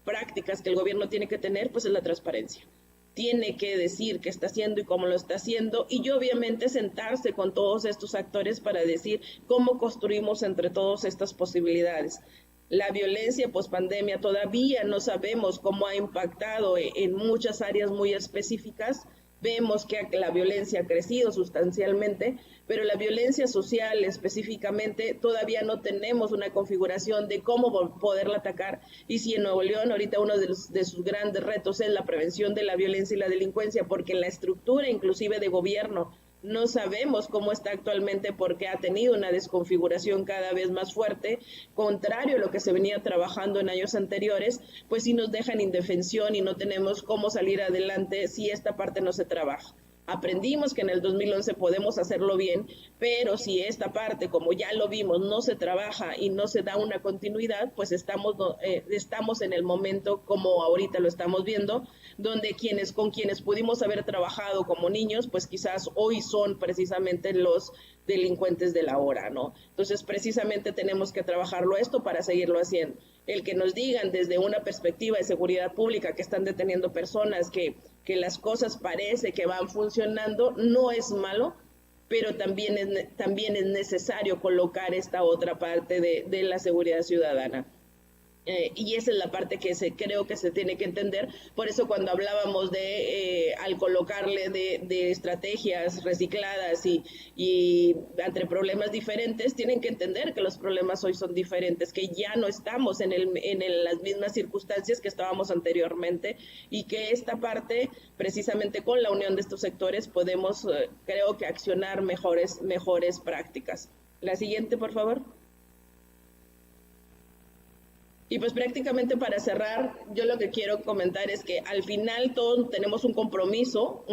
prácticas que el gobierno tiene que tener, pues es la transparencia. Tiene que decir qué está haciendo y cómo lo está haciendo, y obviamente sentarse con todos estos actores para decir cómo construimos entre todas estas posibilidades. La violencia pospandemia todavía no sabemos cómo ha impactado en muchas áreas muy específicas. Vemos que la violencia ha crecido sustancialmente, pero la violencia social específicamente todavía no tenemos una configuración de cómo poderla atacar. Y si en Nuevo León ahorita uno de sus grandes retos es la prevención de la violencia y la delincuencia, porque la estructura inclusive de gobierno no sabemos cómo está actualmente, porque ha tenido una desconfiguración cada vez más fuerte, contrario a lo que se venía trabajando en años anteriores, pues sí nos dejan indefensión y no tenemos cómo salir adelante si esta parte no se trabaja. Aprendimos que en el 2011 podemos hacerlo bien, pero si esta parte, como ya lo vimos, no se trabaja y no se da una continuidad, pues estamos en el momento como ahorita lo estamos viendo, donde con quienes pudimos haber trabajado como niños, pues quizás hoy son precisamente los delincuentes de la hora, ¿no? Entonces, precisamente tenemos que trabajarlo esto para seguirlo haciendo. El que nos digan desde una perspectiva de seguridad pública que están deteniendo personas, que las cosas parece que van funcionando, no es malo, pero también es necesario colocar esta otra parte de la seguridad ciudadana. Y esa es la parte que creo que se tiene que entender. Por eso cuando hablábamos al colocarle de estrategias recicladas y entre problemas diferentes, tienen que entender que los problemas hoy son diferentes, que ya no estamos en las mismas circunstancias que estábamos anteriormente, y que esta parte, precisamente con la unión de estos sectores, podemos, creo que, accionar mejores prácticas. La siguiente, por favor. Y pues prácticamente para cerrar, yo lo que quiero comentar es que al final todos tenemos un compromiso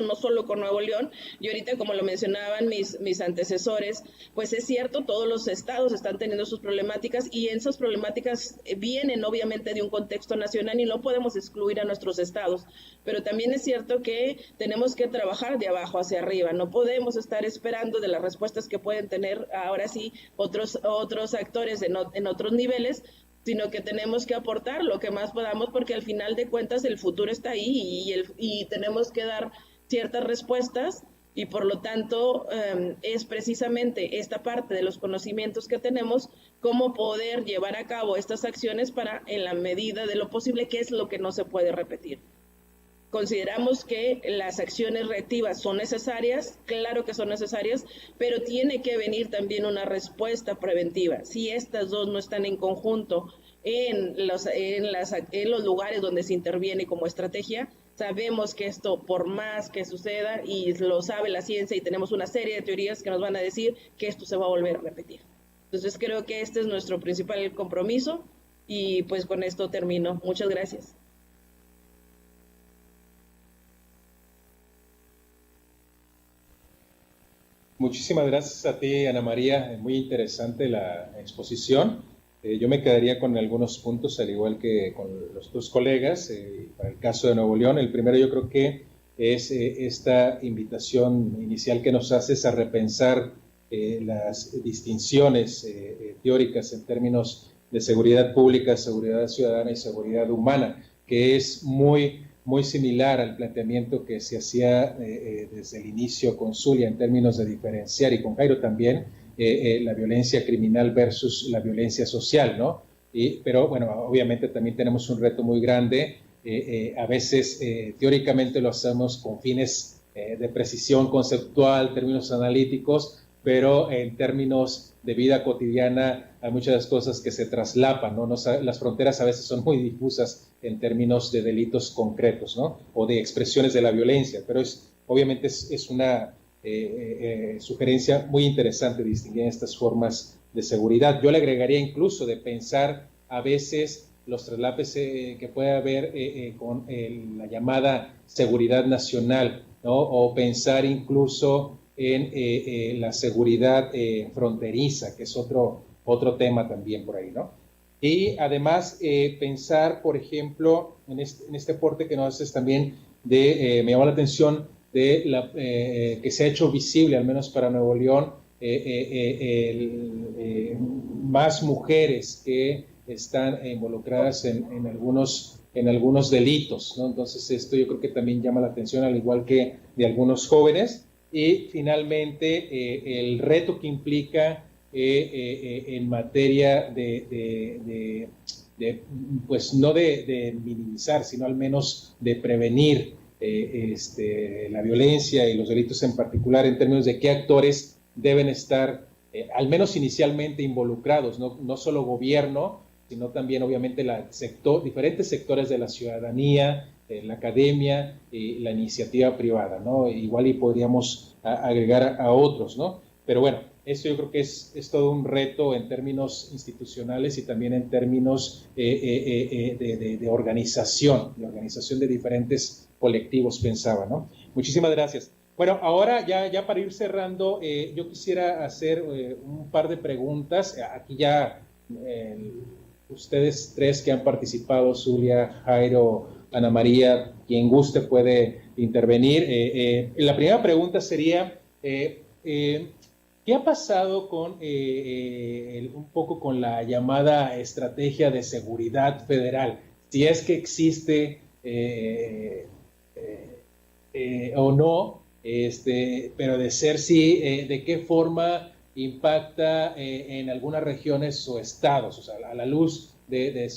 no solo con Nuevo León, y ahorita como lo mencionaban mis antecesores, pues es cierto, todos los estados están teniendo sus problemáticas, y esas problemáticas vienen obviamente de un contexto nacional y no podemos excluir a nuestros estados, pero también es cierto que tenemos que trabajar de abajo hacia arriba, no podemos estar esperando de las respuestas que pueden tener ahora sí otros actores en otros niveles, sino que tenemos que aportar lo que más podamos, porque al final de cuentas el futuro está ahí y tenemos que dar ciertas respuestas, y por lo tanto es precisamente esta parte de los conocimientos que tenemos, cómo poder llevar a cabo estas acciones para, en la medida de lo posible, qué es lo que no se puede repetir. Consideramos que las acciones reactivas son necesarias, claro que son necesarias, pero tiene que venir también una respuesta preventiva. Si estas dos no están en conjunto en los lugares donde se interviene como estrategia, sabemos que esto, por más que suceda, y lo sabe la ciencia, y tenemos una serie de teorías que nos van a decir que esto se va a volver a repetir. Entonces creo que este es nuestro principal compromiso, y pues con esto termino. Muchas gracias. Muchísimas gracias a ti, Ana María. Muy interesante la exposición. Yo me quedaría con algunos puntos, al igual que con los dos colegas. Para el caso de Nuevo León, el primero yo creo que es esta invitación inicial que nos haces a repensar las distinciones teóricas en términos de seguridad pública, seguridad ciudadana y seguridad humana, que es muy similar al planteamiento que se hacía desde el inicio con Zulia en términos de diferenciar, y con Jairo también, la violencia criminal versus la violencia social, ¿no? Pero bueno, obviamente también tenemos un reto muy grande. A veces teóricamente lo hacemos con fines de precisión conceptual, términos analíticos, pero en términos de vida cotidiana hay muchas cosas que se traslapan, ¿no? Las fronteras a veces son muy difusas en términos de delitos concretos, ¿no? O de expresiones de la violencia, pero obviamente es una sugerencia muy interesante distinguir estas formas de seguridad. Yo le agregaría incluso de pensar a veces los traslapes que puede haber con la llamada seguridad nacional, ¿no? O pensar incluso en la seguridad fronteriza, que es otro tema también por ahí, ¿no? Y además pensar, por ejemplo, en este aporte que nos haces también me llamó la atención de que se ha hecho visible, al menos para Nuevo León, más mujeres que están involucradas en algunos delitos, ¿no? Entonces esto yo creo que también llama la atención, al igual que de algunos jóvenes. Y finalmente el reto que implica en materia pues no de minimizar, sino al menos de prevenir la violencia y los delitos en particular, en términos de qué actores deben estar al menos inicialmente involucrados, no solo gobierno, sino también obviamente diferentes sectores de la ciudadanía, la academia y la iniciativa privada, ¿no? Igual y podríamos agregar a otros, ¿no? Pero bueno, esto yo creo que es todo un reto en términos institucionales y también en términos de organización de diferentes colectivos, pensaba, ¿no? Muchísimas gracias. Bueno, ahora ya para ir cerrando, yo quisiera hacer un par de preguntas. Aquí ya ustedes tres que han participado, Zulia, Jairo, Ana María, quien guste puede intervenir. La primera pregunta sería, ¿qué ha pasado con un poco con la llamada estrategia de seguridad federal? Si es que existe o no, pero de ser sí, ¿de qué forma impacta en algunas regiones o estados? O sea, a la luz del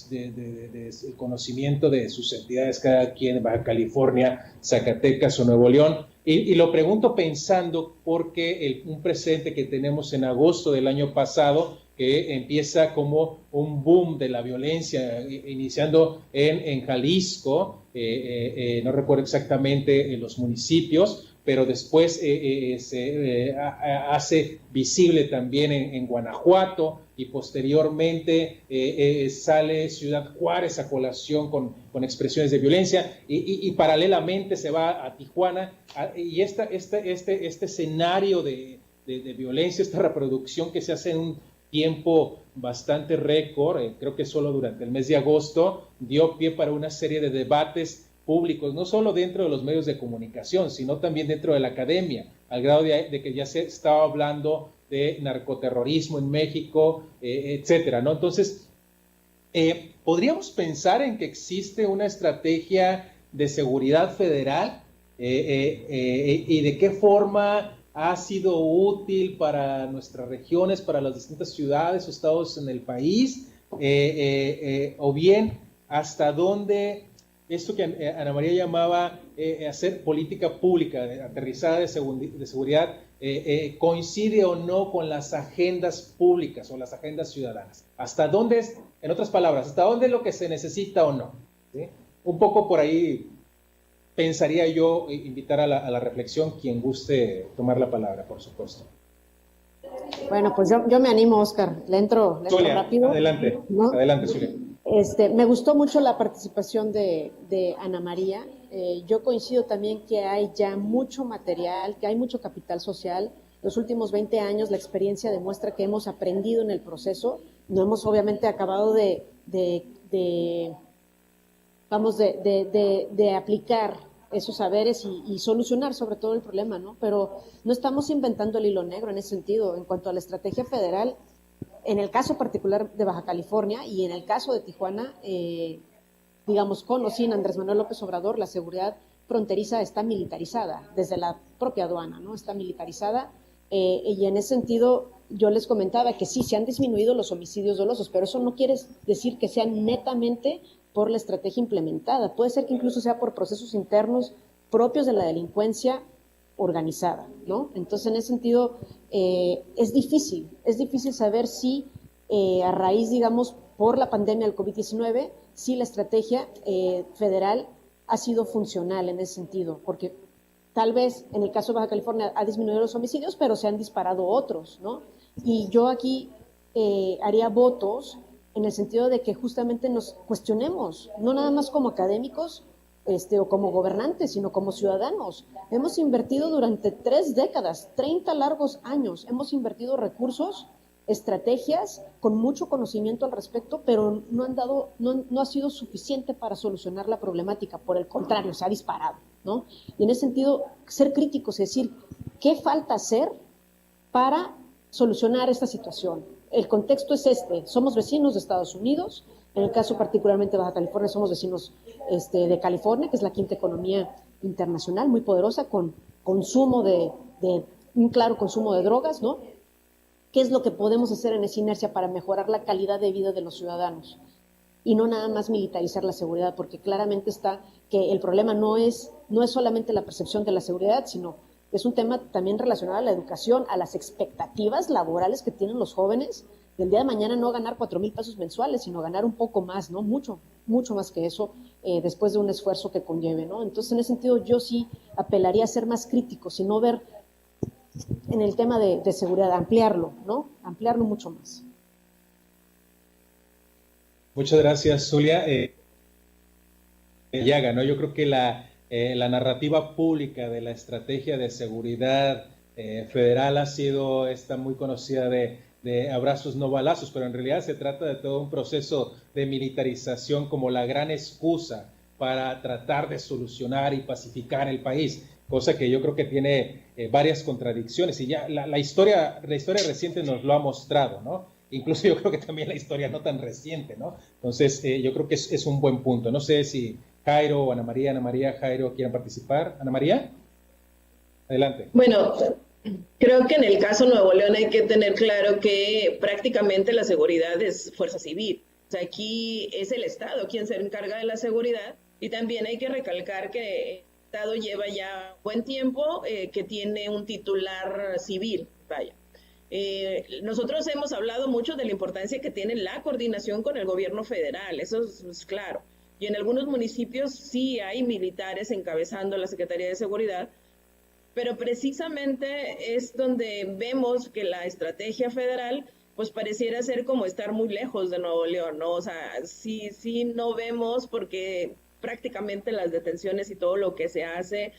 conocimiento de sus entidades, cada quien, Baja California, Zacatecas o Nuevo León. Y lo pregunto pensando porque un precedente que tenemos en agosto del año pasado, que empieza como un boom de la violencia, iniciando en Jalisco, no recuerdo exactamente en los municipios, pero después se hace visible también en Guanajuato, y posteriormente sale Ciudad Juárez a colación con expresiones de violencia, y paralelamente se va a Tijuana, y este escenario de violencia, esta reproducción que se hace en un tiempo bastante récord, creo que solo durante el mes de agosto, dio pie para una serie de debates públicos, no solo dentro de los medios de comunicación, sino también dentro de la academia, al grado de que ya se estaba hablando de narcoterrorismo en México, etcétera, ¿no? Entonces, ¿podríamos pensar en que existe una estrategia de seguridad federal? ¿Y de qué forma ha sido útil para nuestras regiones, para las distintas ciudades o estados en el país? O bien, ¿hasta dónde esto que Ana María llamaba hacer política pública aterrizada de seguridad coincide o no con las agendas públicas o las agendas ciudadanas? ¿Hasta dónde es, en otras palabras, hasta dónde es lo que se necesita o no? ¿Sí? Un poco por ahí pensaría yo invitar a la reflexión quien guste tomar la palabra, por supuesto. Bueno, pues yo me animo, Oscar. Le entro Zulia, rápido. Adelante, ¿no? Adelante, Zulia. Me gustó mucho la participación de Ana María. Yo coincido también que hay ya mucho material, que hay mucho capital social. Los últimos 20 años la experiencia demuestra que hemos aprendido en el proceso no hemos obviamente acabado de aplicar esos saberes y solucionar sobre todo el problema, ¿no? Pero no estamos inventando el hilo negro en ese sentido. En cuanto a la estrategia federal, en el caso particular de Baja California y en el caso de Tijuana, digamos, con o sin Andrés Manuel López Obrador, la seguridad fronteriza está militarizada, desde la propia aduana, ¿no? Está militarizada, y en ese sentido yo les comentaba que sí, se han disminuido los homicidios dolosos, pero eso no quiere decir que sean netamente por la estrategia implementada. Puede ser que incluso sea por procesos internos propios de la delincuencia organizada, ¿no? Entonces, en ese sentido, es difícil saber si a raíz, digamos, por la pandemia del COVID-19, si la estrategia federal ha sido funcional en ese sentido, porque tal vez en el caso de Baja California ha disminuido los homicidios, pero se han disparado otros, ¿no? Y yo aquí haría votos en el sentido de que justamente nos cuestionemos, no nada más como académicos o como gobernantes, sino como ciudadanos. Hemos invertido durante 3 décadas, 30 largos años, hemos invertido recursos, estrategias con mucho conocimiento al respecto, pero no ha sido suficiente para solucionar la problemática. Por el contrario, se ha disparado, ¿no? Y en ese sentido, ser críticos, es decir, ¿qué falta hacer para solucionar esta situación? El contexto es somos vecinos de Estados Unidos, en el caso particularmente de Baja California somos vecinos de California, que es la quinta economía internacional, muy poderosa, con consumo un claro consumo de drogas, ¿no? ¿Qué es lo que podemos hacer en esa inercia para mejorar la calidad de vida de los ciudadanos? Y no nada más militarizar la seguridad, porque claramente está que el problema no es solamente la percepción de la seguridad, sino es un tema también relacionado a la educación, a las expectativas laborales que tienen los jóvenes, del día de mañana no ganar 4,000 pesos mensuales, sino ganar un poco más, ¿no? Mucho más que eso, después de un esfuerzo que conlleve, ¿no? Entonces, en ese sentido, yo sí apelaría a ser más críticos y no ver en el tema de seguridad, ampliarlo, ¿no? Ampliarlo mucho más. Muchas gracias, Zulia. Yaga, ¿no? Yo creo que la narrativa pública de la estrategia de seguridad federal ha sido esta muy conocida de abrazos no balazos, pero en realidad se trata de todo un proceso de militarización como la gran excusa para tratar de solucionar y pacificar el país, cosa que yo creo que tiene varias contradicciones, y ya la historia reciente nos lo ha mostrado, ¿no? Incluso yo creo que también la historia no tan reciente, ¿no? Entonces yo creo que es un buen punto. No sé si Jairo o Ana María, Jairo quieran participar. Ana María, adelante. Bueno, creo que en el caso Nuevo León hay que tener claro que prácticamente la seguridad es fuerza civil. O sea, aquí es el Estado quien se encarga de la seguridad, y también hay que recalcar que el Estado lleva ya buen tiempo que tiene un titular civil, vaya. Nosotros hemos hablado mucho de la importancia que tiene la coordinación con el gobierno federal, eso es claro. Y en algunos municipios sí hay militares encabezando la Secretaría de Seguridad, pero precisamente es donde vemos que la estrategia federal pues pareciera ser como estar muy lejos de Nuevo León, ¿no? O sea, sí no vemos, porque prácticamente las detenciones y todo lo que se hace,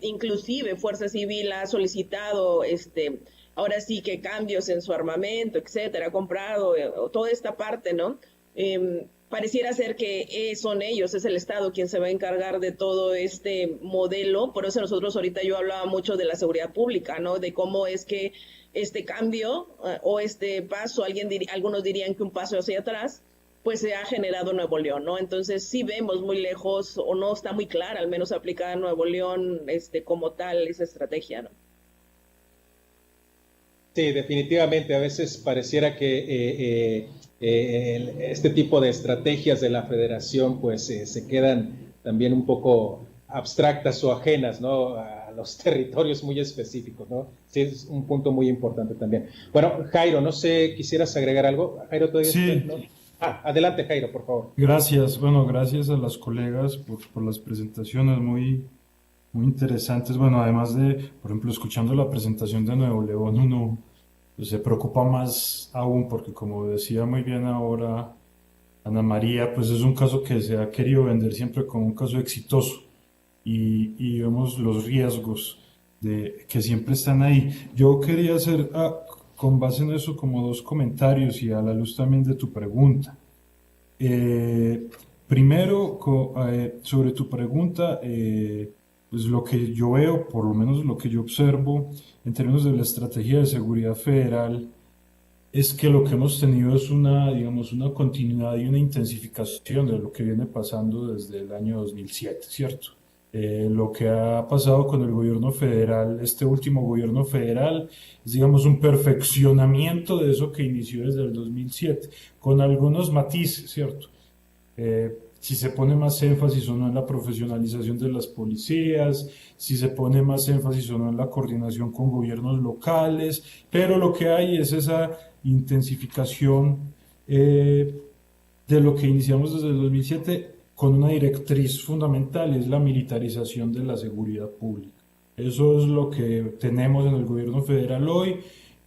inclusive Fuerza Civil ha solicitado ahora sí que cambios en su armamento, etcétera, ha comprado toda esta parte, ¿no? Pareciera ser que son ellos, es el Estado quien se va a encargar de todo este modelo. Por eso nosotros ahorita yo hablaba mucho de la seguridad pública, ¿no? De cómo es que este cambio o este paso, algunos dirían que un paso hacia atrás, pues se ha generado en Nuevo León, ¿no? Entonces sí vemos muy lejos, o no está muy clara, al menos aplicada en Nuevo León como tal esa estrategia, ¿no? Sí, definitivamente. A veces pareciera que este tipo de estrategias de la federación pues se quedan también un poco abstractas o ajenas, ¿no?, a los territorios muy específicos, ¿no? Sí, es un punto muy importante también. Bueno, Jairo, no sé, ¿quisieras agregar algo? Jairo, todavía Sí, está, ¿no? Adelante, Jairo, por favor. gracias. Bueno, gracias a las colegas por las presentaciones muy interesantes. Bueno, además de, por ejemplo, escuchando la presentación de Nuevo León, uno pues, se preocupa más aún porque, como decía muy bien ahora Ana María, pues es un caso que se ha querido vender siempre como un caso exitoso, y vemos los riesgos que siempre están ahí. Yo quería hacer con base en eso como dos comentarios y a la luz también de tu pregunta. Primero, sobre tu pregunta, pues lo que yo veo, por lo menos lo que yo observo en términos de la estrategia de seguridad federal, es que lo que hemos tenido es una, digamos, una continuidad y una intensificación de lo que viene pasando desde el año 2007, ¿cierto? Lo que ha pasado con el gobierno federal, este último gobierno federal, es, digamos, un perfeccionamiento de eso que inició desde el 2007, con algunos matices, ¿cierto? Si se pone más énfasis o no en la profesionalización de las policías, si se pone más énfasis o no en la coordinación con gobiernos locales, pero lo que hay es esa intensificación de lo que iniciamos desde el 2007 con una directriz fundamental, es la militarización de la seguridad pública. Eso es lo que tenemos en el gobierno federal hoy,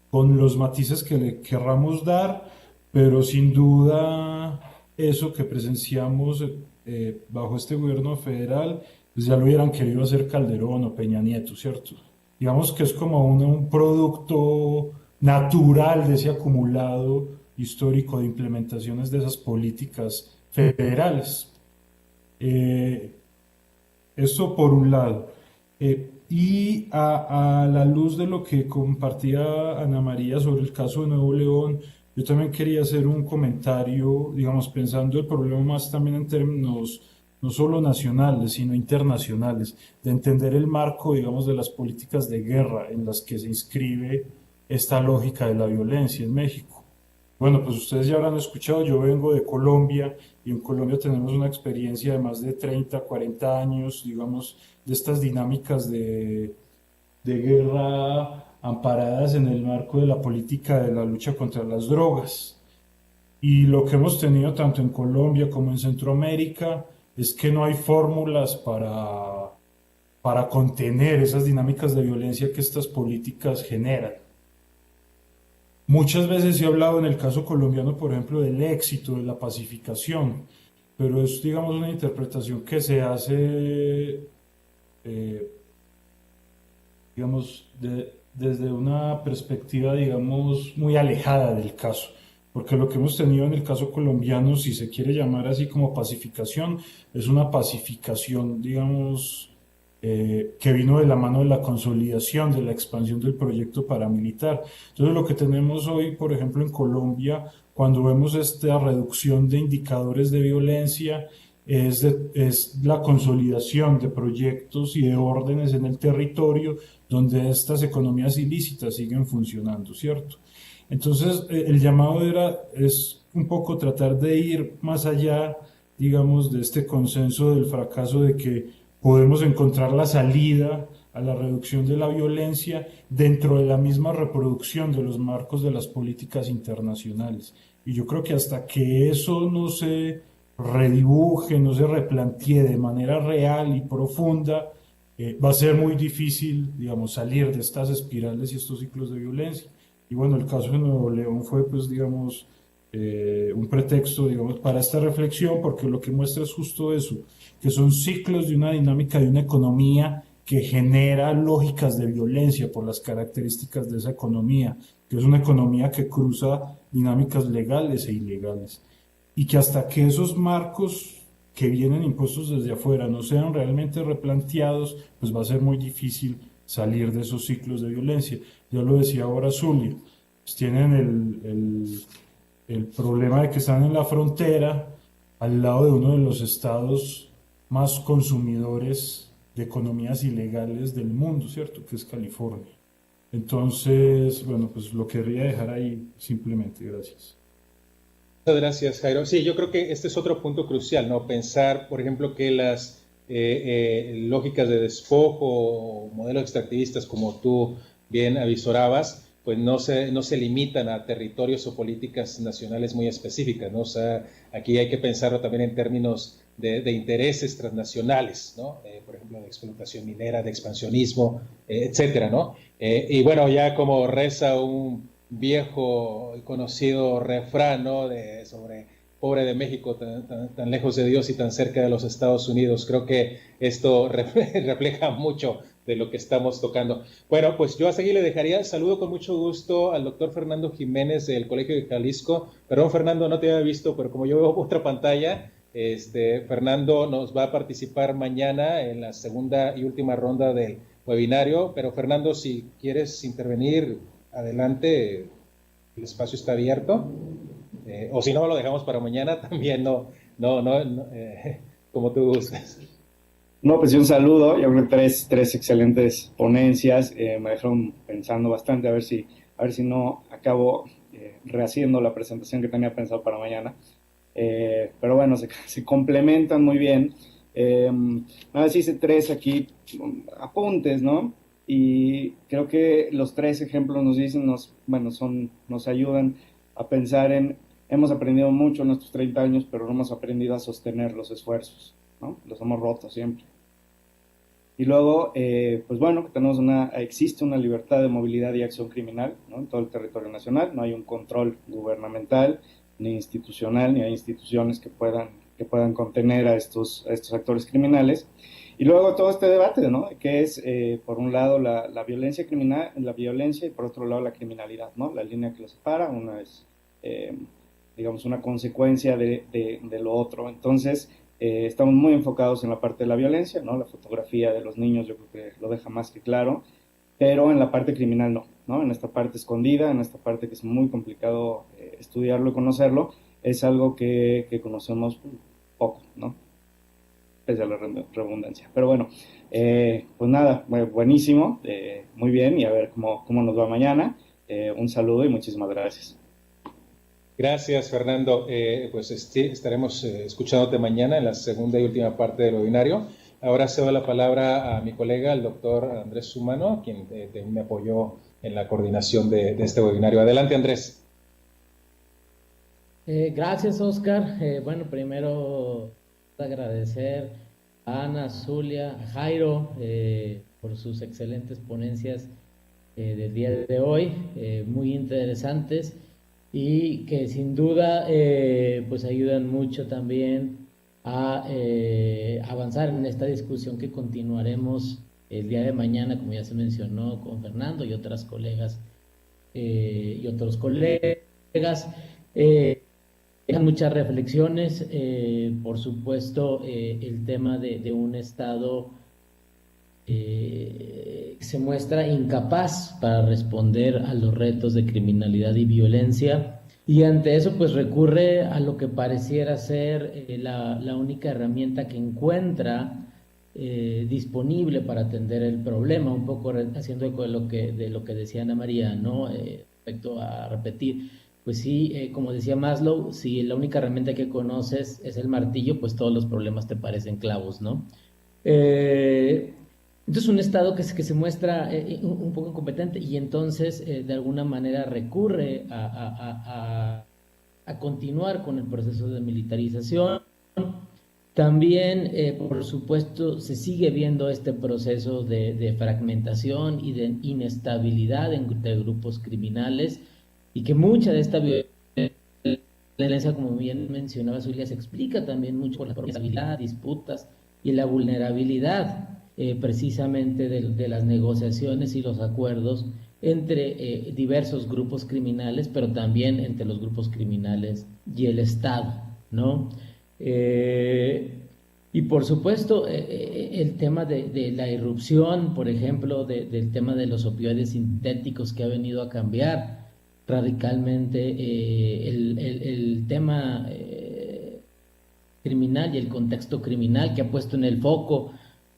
con los matices que le querramos dar, pero sin duda eso que presenciamos bajo este gobierno federal, pues ya lo hubieran querido hacer Calderón o Peña Nieto, ¿cierto? Digamos que es como un producto natural de ese acumulado histórico de implementaciones de esas políticas federales. Eso por un lado. Y a la luz de lo que compartía Ana María sobre el caso de Nuevo León, yo también quería hacer un comentario, digamos, pensando el problema más también en términos no solo nacionales, sino internacionales, de entender el marco, digamos, de las políticas de guerra en las que se inscribe esta lógica de la violencia en México. Bueno, pues ustedes ya habrán escuchado, yo vengo de Colombia y en Colombia tenemos una experiencia de más de 30, 40 años, digamos, de estas dinámicas de guerra amparadas en el marco de la política de la lucha contra las drogas. Y lo que hemos tenido tanto en Colombia como en Centroamérica es que no hay fórmulas para contener esas dinámicas de violencia que estas políticas generan. Muchas veces se ha hablado en el caso colombiano, por ejemplo, del éxito, de la pacificación, pero es, digamos, una interpretación que se hace, digamos, desde una perspectiva, digamos, muy alejada del caso, porque lo que hemos tenido en el caso colombiano, si se quiere llamar así como pacificación, es una pacificación, digamos, que vino de la mano de la consolidación, de la expansión del proyecto paramilitar. Entonces, lo que tenemos hoy, por ejemplo, en Colombia, cuando vemos esta reducción de indicadores de violencia, es la consolidación de proyectos y de órdenes en el territorio donde estas economías ilícitas siguen funcionando, ¿cierto? Entonces, el llamado es un poco tratar de ir más allá, digamos, de este consenso del fracaso de que podemos encontrar la salida a la reducción de la violencia dentro de la misma reproducción de los marcos de las políticas internacionales. Y yo creo que hasta que eso no se redibuje, no se replantee de manera real y profunda, va a ser muy difícil, digamos, salir de estas espirales y estos ciclos de violencia. Y bueno, el caso de Nuevo León fue, pues, digamos, un pretexto, digamos, para esta reflexión, porque lo que muestra es justo eso, que son ciclos de una dinámica de una economía que genera lógicas de violencia por las características de esa economía, que es una economía que cruza dinámicas legales e ilegales. Y que hasta que esos marcos que vienen impuestos desde afuera no sean realmente replanteados, pues va a ser muy difícil salir de esos ciclos de violencia. Ya lo decía ahora Zulia, pues tienen el problema de que están en la frontera, al lado de uno de los estados más consumidores de economías ilegales del mundo, ¿cierto? Que es California. Entonces, bueno, pues lo querría dejar ahí simplemente. Gracias. Muchas gracias, Jairo. Sí, yo creo que este es otro punto crucial, ¿no? Pensar, por ejemplo, que las lógicas de despojo o modelos extractivistas, como tú bien avisorabas, pues no se limitan a territorios o políticas nacionales muy específicas, ¿no? O sea, aquí hay que pensarlo también en términos de intereses transnacionales, ¿no? Por ejemplo, de explotación minera, de expansionismo, etcétera, ¿no? Y bueno, ya como reza un viejo y conocido refrán, ¿no? Sobre pobre de México, tan lejos de Dios y tan cerca de los Estados Unidos. Creo que esto refleja mucho de lo que estamos tocando. Bueno, pues yo a seguir le dejaría, saludo con mucho gusto al doctor Fernando Jiménez del Colegio de Jalisco. Perdón, Fernando, no te había visto, pero como yo veo otra pantalla, Fernando nos va a participar mañana en la segunda y última ronda del webinario. Pero Fernando, si quieres intervenir, adelante, el espacio está abierto. O si no, lo dejamos para mañana, también como tú gustes. No, pues un saludo. Yo creo que tres excelentes ponencias. Me dejaron pensando bastante a ver si no acabo rehaciendo la presentación que tenía pensado para mañana. Pero bueno, se complementan muy bien. Nada, sí hice tres aquí apuntes, ¿no? Y creo que los tres ejemplos nos ayudan a pensar hemos aprendido mucho en nuestros 30 años, pero no hemos aprendido a sostener los esfuerzos, ¿no? Los hemos roto siempre. Y luego, pues bueno, existe una libertad de movilidad y acción criminal, ¿no? En todo el territorio nacional. No hay un control gubernamental ni institucional, ni hay instituciones que puedan contener a estos actores criminales. Y luego todo este debate, ¿no? Que es, por un lado, la violencia criminal, la violencia, y por otro lado, la criminalidad, ¿no? La línea que los separa, una es, digamos, una consecuencia de lo otro. Entonces, estamos muy enfocados en la parte de la violencia, ¿no? La fotografía de los niños yo creo que lo deja más que claro, pero en la parte criminal no, en esta parte escondida, en esta parte que es muy complicado estudiarlo y conocerlo, es algo que conocemos poco, ¿no? Pese a la redundancia. Pero bueno, pues nada, buenísimo, muy bien, y a ver cómo nos va mañana. Un saludo y muchísimas gracias. Gracias, Fernando. Pues estaremos escuchándote mañana en la segunda y última parte del webinario. Ahora cedo la palabra a mi colega, el doctor Andrés Sumano, quien me apoyó en la coordinación de este webinario. Adelante, Andrés. Gracias, Oscar. Bueno, primero agradecer a Ana, Zulia, a Jairo por sus excelentes ponencias del día de hoy, muy interesantes, y que sin duda pues ayudan mucho también a avanzar en esta discusión que continuaremos el día de mañana, como ya se mencionó, con Fernando y otras colegas y otros colegas. Muchas reflexiones, por supuesto, el tema de un Estado que se muestra incapaz para responder a los retos de criminalidad y violencia, y ante eso pues recurre a lo que pareciera ser la única herramienta que encuentra disponible para atender el problema, un poco haciendo eco de lo que decía Ana María, ¿no? Respecto a repetir, pues sí, como decía Maslow, si la única herramienta que conoces es el martillo, pues todos los problemas te parecen clavos, ¿no? Entonces un Estado que se muestra un poco incompetente, y entonces de alguna manera recurre a continuar con el proceso de militarización. También, por supuesto, se sigue viendo este proceso de fragmentación y de inestabilidad entre grupos criminales, y que mucha de esta violencia, como bien mencionaba Zulia, se explica también mucho por la inestabilidad, disputas y la vulnerabilidad precisamente de las negociaciones y los acuerdos entre diversos grupos criminales, pero también entre los grupos criminales y el Estado, ¿no? Y por supuesto el tema de la irrupción, por ejemplo, del tema de los opioides sintéticos, que ha venido a cambiar radicalmente el tema criminal y el contexto criminal, que ha puesto en el foco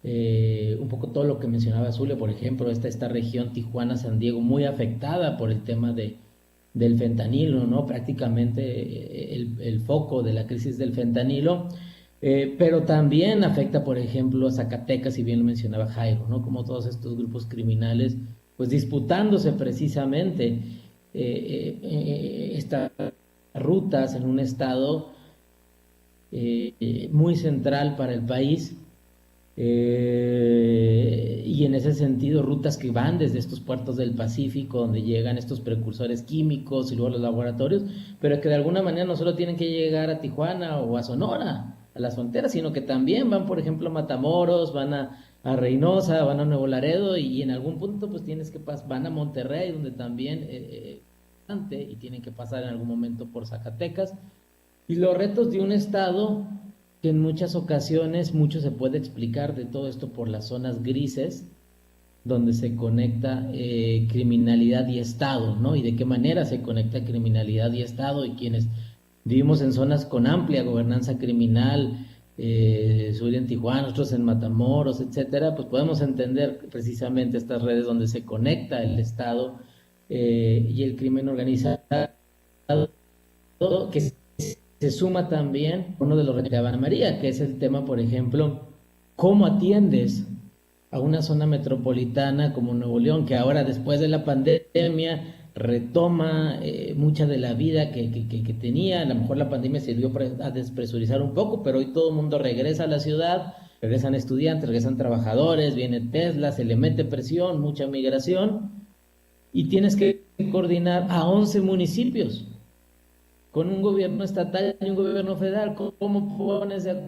un poco todo lo que mencionaba Zulia, por ejemplo, esta región Tijuana-San Diego, muy afectada por el tema del fentanilo, ¿no? Prácticamente el foco de la crisis del fentanilo, pero también afecta, por ejemplo, a Zacatecas, y bien lo mencionaba Jairo, ¿no? Como todos estos grupos criminales, pues disputándose precisamente estas rutas en un estado muy central para el país, y en ese sentido rutas que van desde estos puertos del Pacífico, donde llegan estos precursores químicos y luego los laboratorios, pero que de alguna manera no solo tienen que llegar a Tijuana o a Sonora, las fronteras, sino que también van, por ejemplo, a Matamoros, van a Reynosa, van a Nuevo Laredo y en algún punto pues tienes que van a Monterrey, donde también y tienen que pasar en algún momento por Zacatecas. Y los retos de un estado que en muchas ocasiones mucho se puede explicar de todo esto por las zonas grises, donde se conecta criminalidad y Estado, ¿no? Y de qué manera se conecta criminalidad y Estado, y quienes vivimos en zonas con amplia gobernanza criminal, Zulia en Tijuana, nosotros en Matamoros, etcétera, pues podemos entender precisamente estas redes donde se conecta el Estado y el crimen organizado, que se suma también uno de los retos de Ana María, que es el tema, por ejemplo, cómo atiendes a una zona metropolitana como Nuevo León, que ahora después de la pandemia retoma mucha de la vida que tenía. A lo mejor la pandemia sirvió a despresurizar un poco, pero hoy todo el mundo regresa a la ciudad, regresan estudiantes, regresan trabajadores, viene Tesla, se le mete presión, mucha migración, y tienes que coordinar a 11 municipios con un gobierno estatal y un gobierno federal. ¿Cómo pones de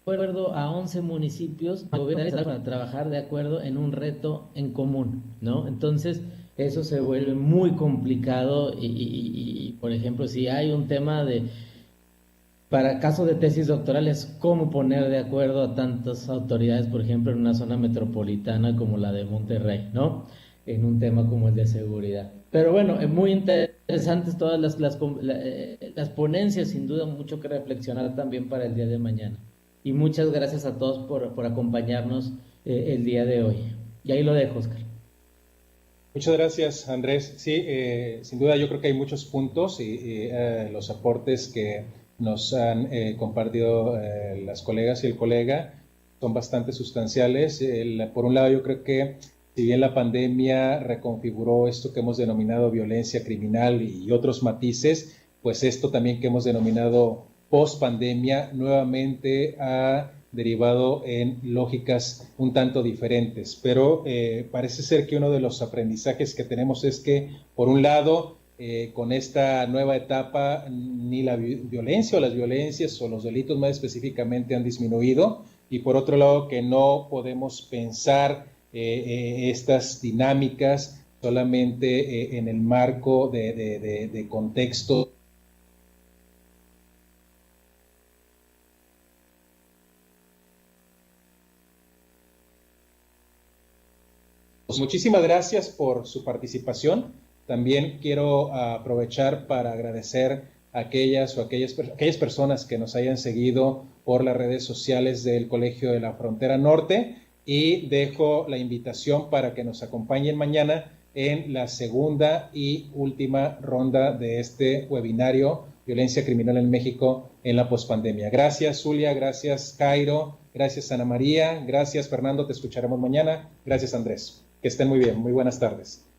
acuerdo a 11 municipios para trabajar de acuerdo en un reto en común, ¿no? Entonces, eso se vuelve muy complicado y por ejemplo, si hay un tema para casos de tesis doctorales, cómo poner de acuerdo a tantas autoridades, por ejemplo, en una zona metropolitana como la de Monterrey, ¿no? En un tema como el de seguridad. Pero bueno, es muy interesantes todas las ponencias, sin duda mucho que reflexionar también para el día de mañana. Y muchas gracias a todos por acompañarnos el día de hoy. Y ahí lo dejo, Oscar. Muchas gracias, Andrés. Sí, sin duda yo creo que hay muchos puntos y los aportes que nos han compartido las colegas y el colega son bastante sustanciales. Por un lado, yo creo que si bien la pandemia reconfiguró esto que hemos denominado violencia criminal y otros matices, pues esto también que hemos denominado post-pandemia nuevamente ha derivado en lógicas un tanto diferentes. Pero parece ser que uno de los aprendizajes que tenemos es que, por un lado, con esta nueva etapa, ni la violencia o las violencias o los delitos más específicamente han disminuido, y por otro lado, que no podemos pensar estas dinámicas solamente en el marco de contexto. Pues muchísimas gracias por su participación. También quiero aprovechar para agradecer a aquellas personas que nos hayan seguido por las redes sociales del Colegio de la Frontera Norte, y dejo la invitación para que nos acompañen mañana en la segunda y última ronda de este webinario Violencia Criminal en México en la pospandemia. Gracias, Zulia, gracias, Cairo, gracias, Ana María, gracias, Fernando, te escucharemos mañana, gracias, Andrés. Que estén muy bien, muy buenas tardes.